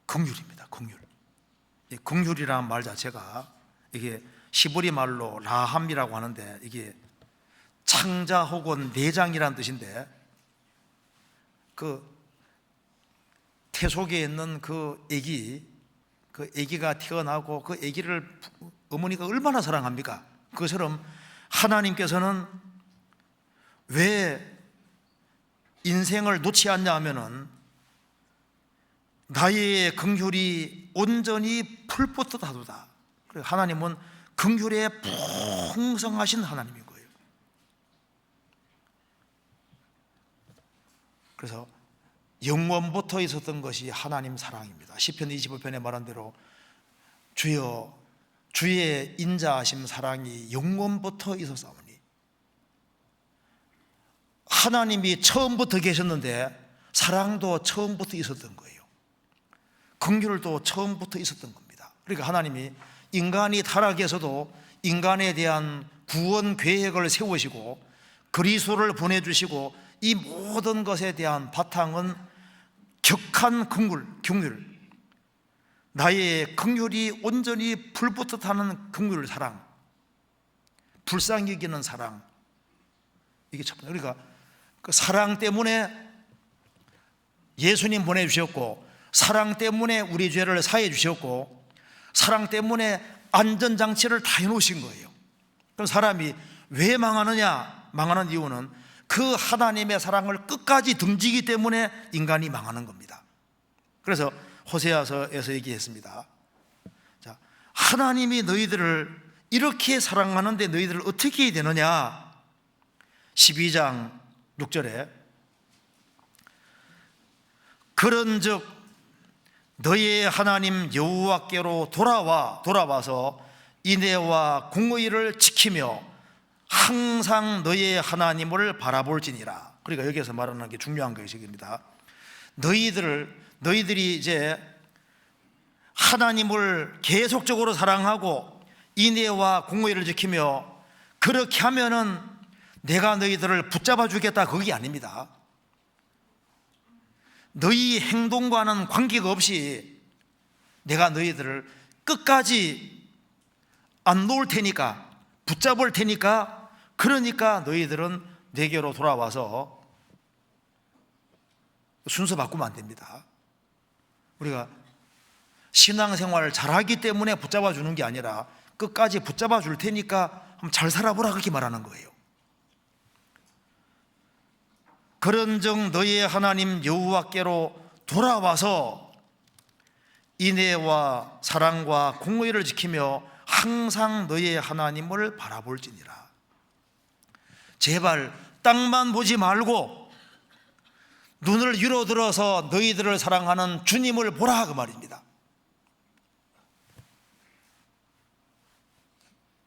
긍휼입니다. 긍휼. 이 긍휼이라는 말 자체가 이게 시브리 말로 라함이라고 하는데 이게 창자 혹은 내장이라는 뜻인데, 그 태 속에 있는 그 아기가 태어나고 그 아기를 어머니가 얼마나 사랑합니까? 그것처럼 하나님께서는 왜 인생을 놓지 않냐 하면은 나의 긍휼이 온전히 풀붙듯 하도다. 하나님은 긍휼에 풍성하신 하나님인 거예요. 그래서 영원부터 있었던 것이 하나님 사랑입니다. 시편 25편에 말한 대로 주여 주의 인자하심 사랑이 영원부터 있었사오니. 하나님이 처음부터 계셨는데 사랑도 처음부터 있었던 거예요. 긍휼도 처음부터 있었던 겁니다. 그러니까 하나님이 인간이 타락해서도 인간에 대한 구원 계획을 세우시고 그리스도를 보내주시고 이 모든 것에 대한 바탕은 격한 긍휼, 나의 긍휼이 온전히 불붙듯 하는 긍휼 사랑, 불쌍히 여기는 사랑, 이게 첫 번째. 그러니까 그 사랑 때문에 예수님 보내주셨고, 사랑 때문에 우리 죄를 사해 주셨고, 사랑 때문에 안전장치를 다 해놓으신 거예요. 그럼 사람이 왜 망하느냐? 망하는 이유는 그 하나님의 사랑을 끝까지 등지기 때문에 인간이 망하는 겁니다. 그래서 호세아서에서 얘기했습니다. 자, 하나님이 너희들을 이렇게 사랑하는데 너희들을 어떻게 해야 되느냐? 12장 6절에 그런즉 너희의 하나님 여호와께로 돌아와서 인애와 공의를 지키며 항상 너희의 하나님을 바라볼지니라. 그러니까 여기에서 말하는 게 중요한 것입니다. 너희들이 이제 하나님을 계속적으로 사랑하고 인애와 공의를 지키며 그렇게 하면은 내가 너희들을 붙잡아 주겠다, 그게 아닙니다. 너희 행동과는 관계가 없이 내가 너희들을 끝까지 안 놓을 테니까, 붙잡을 테니까, 그러니까 너희들은 내게로 돌아와서 순서 바꾸면 안 됩니다. 우리가 신앙생활을 잘하기 때문에 붙잡아 주는 게 아니라 끝까지 붙잡아 줄 테니까 한번 잘 살아보라, 그렇게 말하는 거예요. 그런즉 너희의 하나님 여호와께로 돌아와서 인애와 사랑과 공의를 지키며 항상 너희의 하나님을 바라볼지니라. 제발 땅만 보지 말고 눈을 위로 들어서 너희들을 사랑하는 주님을 보라, 그 말입니다.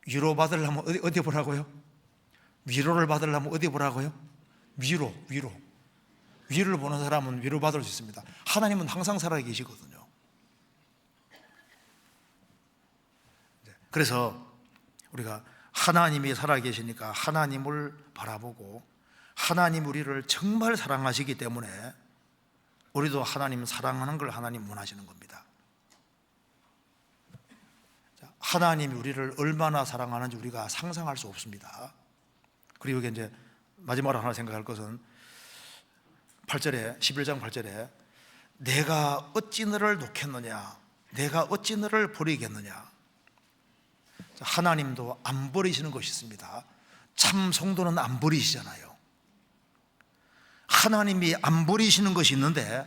위로받으려면 어디 보라고요? 위로를 받으려면 어디 보라고요? 위로. 위로를 보는 사람은 위로받을 수 있습니다. 하나님은 항상 살아계시거든요. 그래서 우리가 하나님이 살아계시니까 하나님을 바라보고 하나님 우리를 정말 사랑하시기 때문에 우리도 하나님 사랑하는 걸 하나님 원하시는 겁니다. 하나님이 우리를 얼마나 사랑하는지 우리가 상상할 수 없습니다. 그리고 이제 마지막으로 하나 생각할 것은 8절에 11장 8절에 내가 어찌 너를 놓겠느냐, 내가 어찌 너를 버리겠느냐. 하나님도 안 버리시는 것이 있습니다. 참 성도는 안 버리시잖아요. 하나님이 안 버리시는 것이 있는데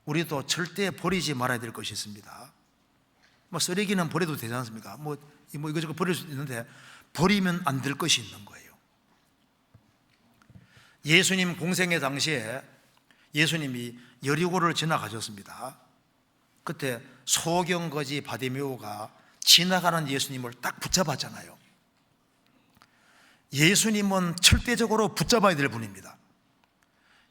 우리도 절대 버리지 말아야 될 것이 있습니다. 쓰레기는 버려도 되지 않습니까? 이거저거 버릴 수 있는데 버리면 안 될 것이 있는 거예요. 예수님 공생애 당시에 예수님이 여리고를 지나가셨습니다. 그때 소경거지 바디메오가 지나가는 예수님을 딱 붙잡았잖아요. 예수님은 절대적으로 붙잡아야 될 분입니다.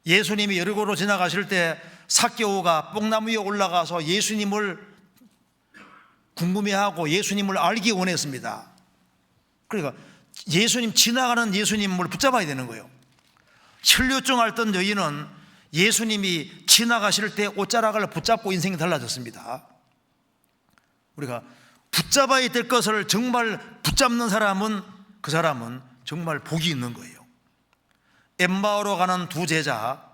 예수님이 여리고로 지나가실 때 삭개오가 뽕나무 위에 올라가서 예수님을 궁금해하고 예수님을 알기 원했습니다. 그러니까 예수님 지나가는 예수님을 붙잡아야 되는 거예요. 혈류증 앓던 여인은 예수님이 지나가실 때 옷자락을 붙잡고 인생이 달라졌습니다. 우리가 붙잡아야 될 것을 정말 붙잡는 사람은 그 사람은 정말 복이 있는 거예요. 엠마오로 가는 두 제자,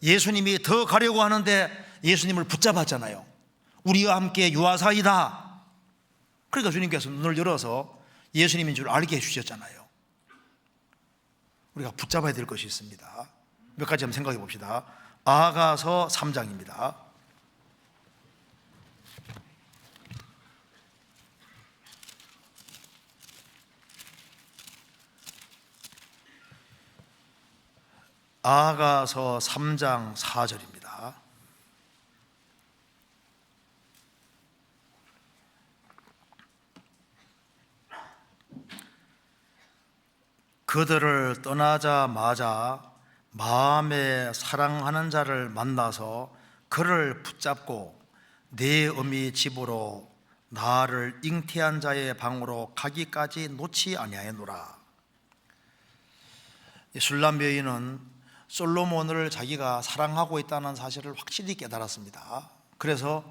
예수님이 더 가려고 하는데 예수님을 붙잡았잖아요. 우리와 함께 유아사이다. 그러니까 주님께서 눈을 열어서 예수님인 줄 알게 해주셨잖아요. 우리가 붙잡아야 될 것이 있습니다. 몇 가지 한번 생각해 봅시다. 아가서 3장입니다. 아가서 3장 4절입니다. 그들을 떠나자마자 마음에 사랑하는 자를 만나서 그를 붙잡고 내 어미 집으로 나를 잉태한 자의 방으로 가기까지 놓지 아니하였노라. 술람 여인은 솔로몬을 자기가 사랑하고 있다는 사실을 확실히 깨달았습니다. 그래서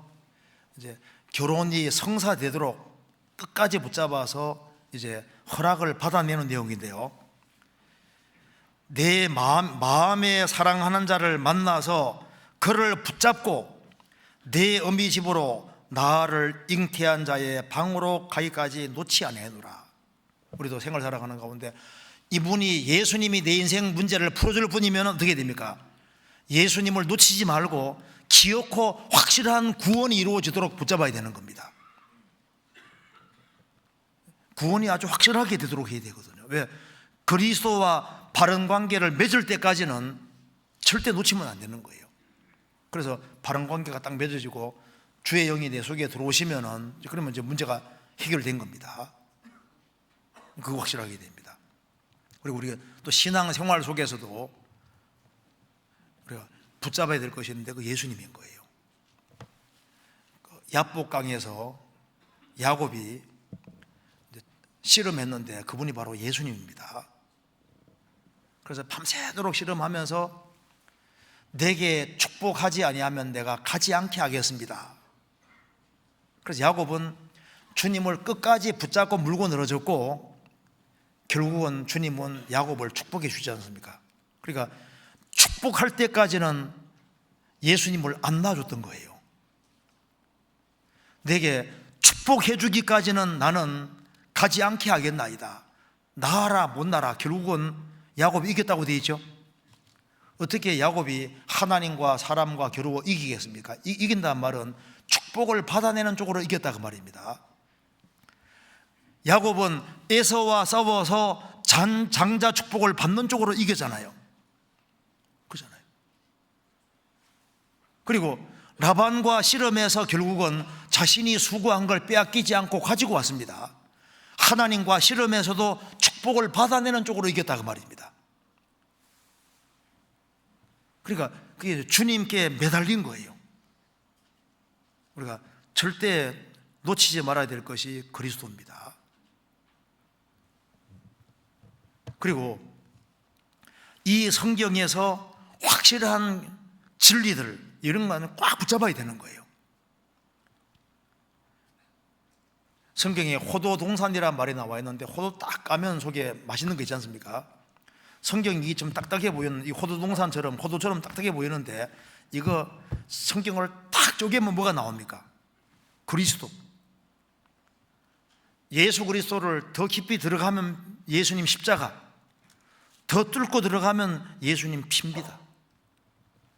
이제 결혼이 성사되도록 끝까지 붙잡아서 이제 허락을 받아내는 내용인데요. 내 마음에 사랑하는 자를 만나서 그를 붙잡고 내 어미 집으로 나를 잉태한 자의 방으로 가기까지 놓지 아니하노라. 우리도 생활 살아가는 가운데 이분이 예수님이 내 인생 문제를 풀어줄 분이면 어떻게 됩니까? 예수님을 놓치지 말고 기어코 확실한 구원이 이루어지도록 붙잡아야 되는 겁니다. 구원이 아주 확실하게 되도록 해야 되거든요. 왜? 그리스도와 바른 관계를 맺을 때까지는 절대 놓치면 안 되는 거예요. 그래서 바른 관계가 딱 맺어지고 주의 영이 내 속에 들어오시면은 그러면 이제 문제가 해결된 겁니다. 그거 확실하게 됩니다. 그리고 우리가 또 신앙 생활 속에서도 우리가 붙잡아야 될 것이 있는데 그 예수님인 거예요. 야복강에서 야곱이 씨름했는데 그분이 바로 예수님입니다. 그래서 밤새도록 씨름하면서 내게 축복하지 아니하면 내가 가지 않게 하겠습니다. 그래서 야곱은 주님을 끝까지 붙잡고 물고 늘어졌고 결국은 주님은 야곱을 축복해 주지 않습니까? 그러니까 축복할 때까지는 예수님을 안 놔줬던 거예요. 내게 축복해 주기까지는 나는 가지 않게 하겠나이다. 나아라 못 나라 결국은 야곱이 이겼다고 되어 있죠. 어떻게 야곱이 하나님과 사람과 겨루어 이기겠습니까? 이긴다는 말은 축복을 받아내는 쪽으로 이겼다 그 말입니다. 야곱은 에서와 싸워서 장자 축복을 받는 쪽으로 이겼잖아요. 그리고 라반과 씨름해서 결국은 자신이 수고한 걸 빼앗기지 않고 가지고 왔습니다. 하나님과 씨름에서도 축복을 받아내는 쪽으로 이겼다 그 말입니다. 그러니까 그게 주님께 매달린 거예요. 우리가 절대 놓치지 말아야 될 것이 그리스도입니다. 그리고 이 성경에서 확실한 진리들 이런 거는 꽉 붙잡아야 되는 거예요. 성경에 호도동산이라는 말이 나와 있는데 호도 딱 까면 속에 맛있는 거 있지 않습니까? 성경이 좀 딱딱해 보이는 이 호도동산처럼 호도처럼 딱딱해 보이는데 이거 성경을 딱 쪼개면 뭐가 나옵니까? 그리스도. 예수 그리스도를 더 깊이 들어가면 예수님 십자가, 더 뚫고 들어가면 예수님 피입니다.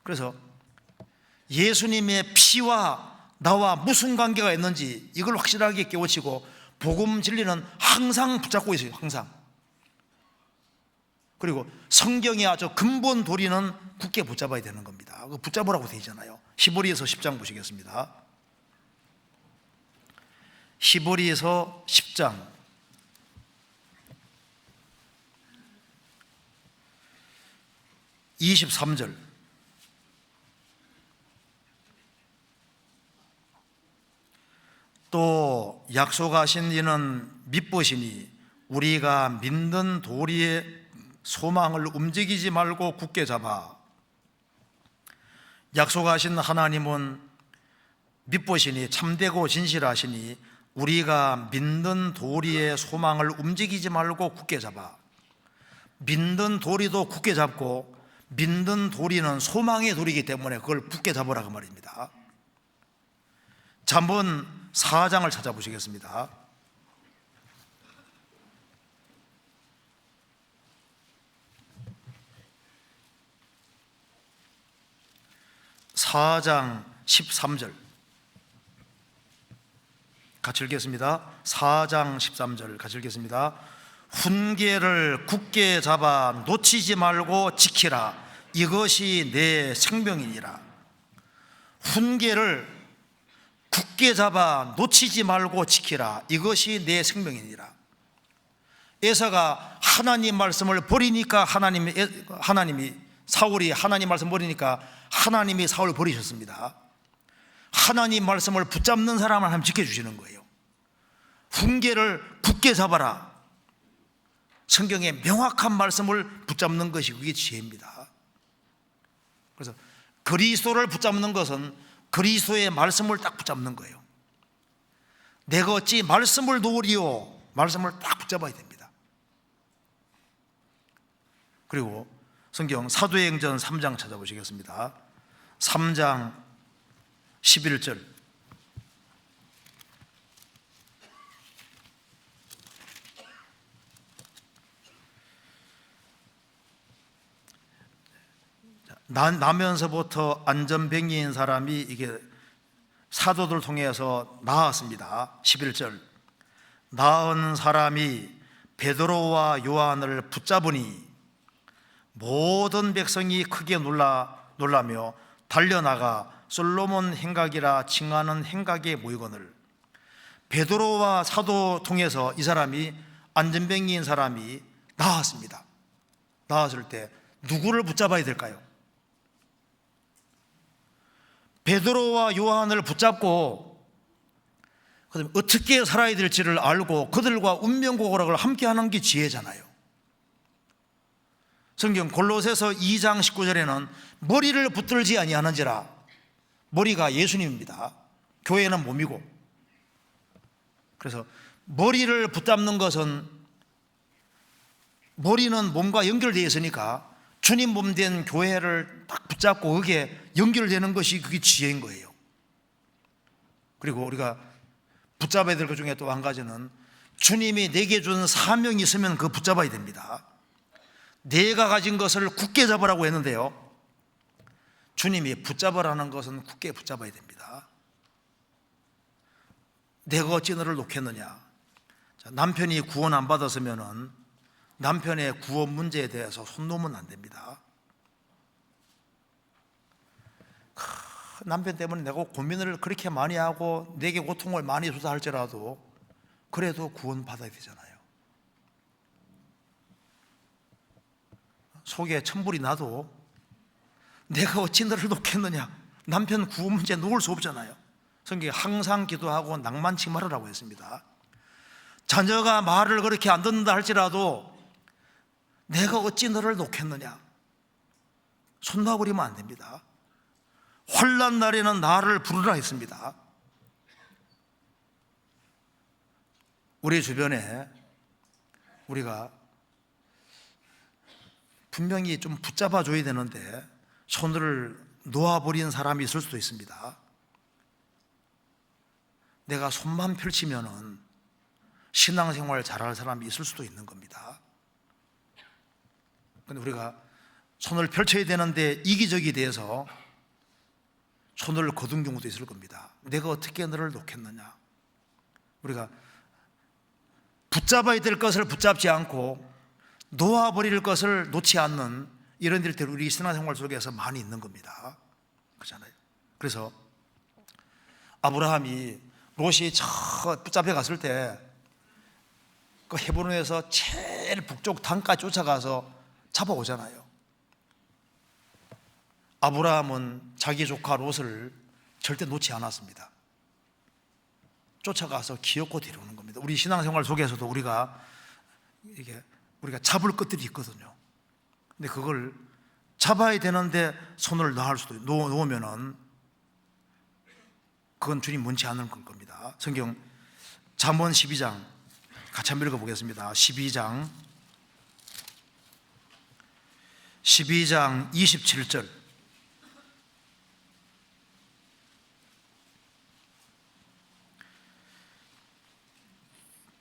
그래서 예수님의 피와 나와 무슨 관계가 있는지 이걸 확실하게 깨우치고 복음 진리는 항상 붙잡고 있어요. 항상. 그리고 성경의 아주 근본 도리는 굳게 붙잡아야 되는 겁니다. 붙잡으라고 되어 있잖아요. 히브리서 10장 보시겠습니다. 히브리서 10장 23절. 또 약속하신 이는 믿으시니 우리가 믿는 도리의 소망을 움직이지 말고 굳게 잡아. 약속하신 하나님은 믿으시니 참되고 진실하시니 우리가 믿는 도리의 소망을 움직이지 말고 굳게 잡아. 믿는 도리도 굳게 잡고 믿는 도리는 소망의 도리이기 때문에 그걸 굳게 잡으라고 말입니다. 잠언 4장을 찾아보시겠습니다. (4장) 13절 같이 읽겠습니다. 4장 13절 같이 읽겠습니다. 훈계를 굳게 잡아 놓치지 말고 지키라. 이것이 내 생명이니라. 훈계를 굳게 잡아 놓치지 말고 지키라. 이것이 내 생명이니라. 에사가 하나님 말씀을 버리니까 하나님이 사울이 하나님 말씀 버리니까 하나님이 사울 버리셨습니다. 하나님 말씀을 붙잡는 사람을 하나님 지켜주시는 거예요. 훈계를 굳게 잡아라. 성경의 명확한 말씀을 붙잡는 것이 그게 지혜입니다. 그래서 그리스도를 붙잡는 것은 그리스도의 말씀을 딱 붙잡는 거예요. 내가 어찌 말씀을 놓으리요. 말씀을 딱 붙잡아야 됩니다. 그리고 성경 사도행전 3장 찾아보시겠습니다. 3장 11절. 나면서부터 안전뱅이인 사람이 이게 사도들 통해서 나왔습니다. 11절. 나은 사람이 베드로와 요한을 붙잡으니 모든 백성이 크게 놀라며 달려나가 솔로몬 행각이라 칭하는 행각에 모이거늘. 베드로와 사도 통해서 이 사람이 안전뱅이인 사람이 나왔습니다. 나왔을 때 누구를 붙잡아야 될까요? 베드로와 요한을 붙잡고 어떻게 살아야 될지를 알고 그들과 운명고고락을 함께하는 게 지혜잖아요. 성경 골로새서 2장 19절에는 머리를 붙들지 아니하는지라. 머리가 예수님입니다. 교회는 몸이고. 그래서 머리를 붙잡는 것은 머리는 몸과 연결되어 있으니까 주님 몸 된 교회를 딱 붙잡고 그게 연결되는 것이 그게 지혜인 거예요. 그리고 우리가 붙잡아야 될 것 중에 또 한 가지는 주님이 내게 준 사명이 있으면 그거 붙잡아야 됩니다. 내가 가진 것을 굳게 잡으라고 했는데요, 주님이 붙잡으라는 것은 굳게 붙잡아야 됩니다. 내가 어찌 너를 놓겠느냐. 남편이 구원 안 받았으면 남편의 구원 문제에 대해서 손 놓으면 안 됩니다. 남편 때문에 내가 고민을 그렇게 많이 하고 내게 고통을 많이 주다 할지라도 그래도 구원받아야 되잖아요. 속에 천불이 나도 내가 어찌 너를 놓겠느냐. 남편 구원 문제 놓을 수 없잖아요. 성경에 항상 기도하고 낭만치 말으라고 했습니다. 자녀가 말을 그렇게 안 듣는다 할지라도 내가 어찌 너를 놓겠느냐. 손 놔버리면 안 됩니다. 환난 날에는 나를 부르라 했습니다. 우리 주변에 우리가 분명히 좀 붙잡아 줘야 되는데 손을 놓아버린 사람이 있을 수도 있습니다. 내가 손만 펼치면은 신앙생활 잘할 사람이 있을 수도 있는 겁니다. 그런데 우리가 손을 펼쳐야 되는데 이기적이 돼서 손을 거둔 경우도 있을 겁니다. 내가 어떻게 너를 놓겠느냐. 우리가 붙잡아야 될 것을 붙잡지 않고 놓아버릴 것을 놓지 않는 이런 일들이 우리 신앙생활 속에서 많이 있는 겁니다. 그렇잖아요. 그래서 아브라함이 롯이 저 붙잡혀 갔을 때 그 헤브론에서 제일 북쪽 단까지 쫓아가서 잡아오잖아요. 아브라함은 자기 조카 롯을 절대 놓지 않았습니다. 쫓아가서 기어코 데려오는 겁니다. 우리 신앙생활 속에서도 우리가 잡을 것들이 있거든요. 근데 그걸 잡아야 되는데 손을 놓으면은 그건 주님 원치 않는 걸 겁니다. 성경 잠언 12장 같이 한번 읽어보겠습니다. 12장 27절.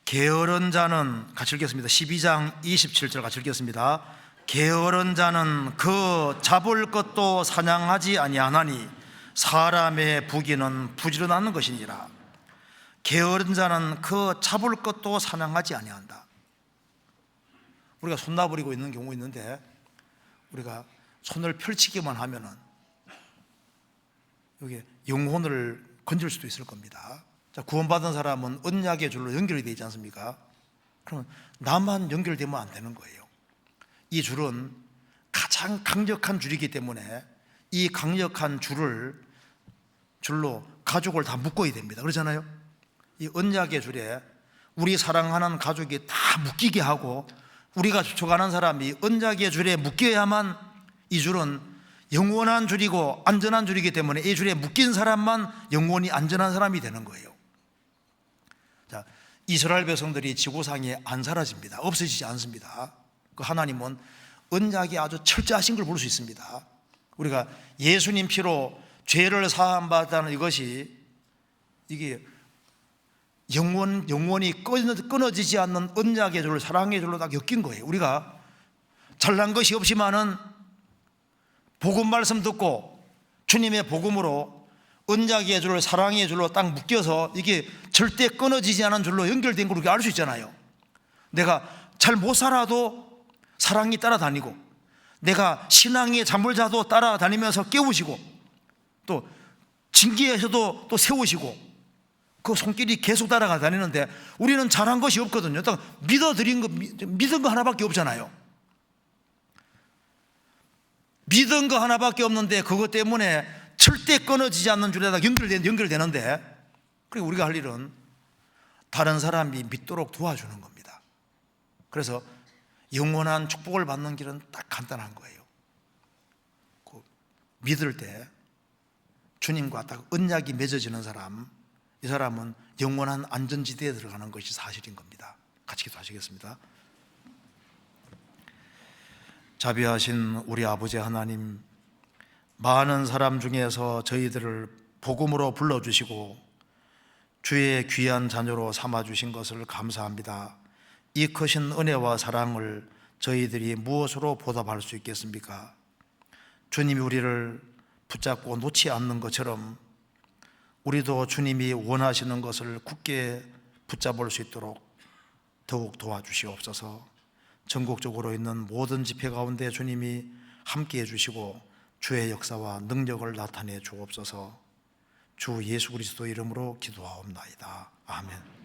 게으른 자는, 같이 읽겠습니다. 12장 27절 같이 읽겠습니다. 게으른 자는 그 잡을 것도 사냥하지 아니하나니 사람의 부귀는 부지런하는 것이니라. 게으른 자는 그 잡을 것도 사냥하지 아니한다. 우리가 손 놔버리고 있는 경우 있는데 우리가 손을 펼치기만 하면은 여기 영혼을 건질 수도 있을 겁니다. 자, 구원받은 사람은 언약의 줄로 연결이 되지 않습니까? 그러면 나만 연결되면 안 되는 거예요. 이 줄은 가장 강력한 줄이기 때문에 이 강력한 줄로 가족을 다 묶어야 됩니다. 그렇잖아요. 이 언약의 줄에 우리 사랑하는 가족이 다 묶이게 하고 우리가 쫓아가는 사람이 언약의 줄에 묶여야만 이 줄은 영원한 줄이고 안전한 줄이기 때문에 이 줄에 묶인 사람만 영원히 안전한 사람이 되는 거예요. 자, 이스라엘 백성들이 지구상에 안 사라집니다. 없어지지 않습니다. 그 하나님은 언약이 아주 철저하신 걸 볼 수 있습니다. 우리가 예수님 피로 죄를 사함받았다는 이것이 이게 영원히 끊어지지 않는 언약의 줄, 사랑의 줄로 딱 엮인 거예요. 우리가 잘난 것이 없지만은 복음 말씀 듣고 주님의 복음으로 언약의 줄, 사랑의 줄로 딱 묶여서 이게 절대 끊어지지 않은 줄로 연결된 걸 우리가 알 수 있잖아요. 내가 잘 못 살아도 사랑이 따라다니고 내가 신앙에 잠을 자도 따라다니면서 깨우시고 또 징계에서도 또 세우시고 그 손길이 계속 따라가 다니는데 우리는 잘한 것이 없거든요. 딱 믿은 거 하나밖에 없잖아요. 믿은 거 하나밖에 없는데 그것 때문에 절대 끊어지지 않는 줄에다 연결되는데 그리고 우리가 할 일은 다른 사람이 믿도록 도와주는 겁니다. 그래서 영원한 축복을 받는 길은 딱 간단한 거예요. 믿을 때 주님과 딱 언약이 맺어지는 사람, 이 사람은 영원한 안전지대에 들어가는 것이 사실인 겁니다. 같이 기도하시겠습니다. 자비하신 우리 아버지 하나님, 많은 사람 중에서 저희들을 복음으로 불러주시고 주의 귀한 자녀로 삼아주신 것을 감사합니다. 이 크신 은혜와 사랑을 저희들이 무엇으로 보답할 수 있겠습니까? 주님이 우리를 붙잡고 놓지 않는 것처럼 우리도 주님이 원하시는 것을 굳게 붙잡을 수 있도록 더욱 도와주시옵소서. 전국적으로 있는 모든 집회 가운데 주님이 함께 해주시고 주의 역사와 능력을 나타내 주옵소서. 주 예수 그리스도 이름으로 기도하옵나이다. 아멘.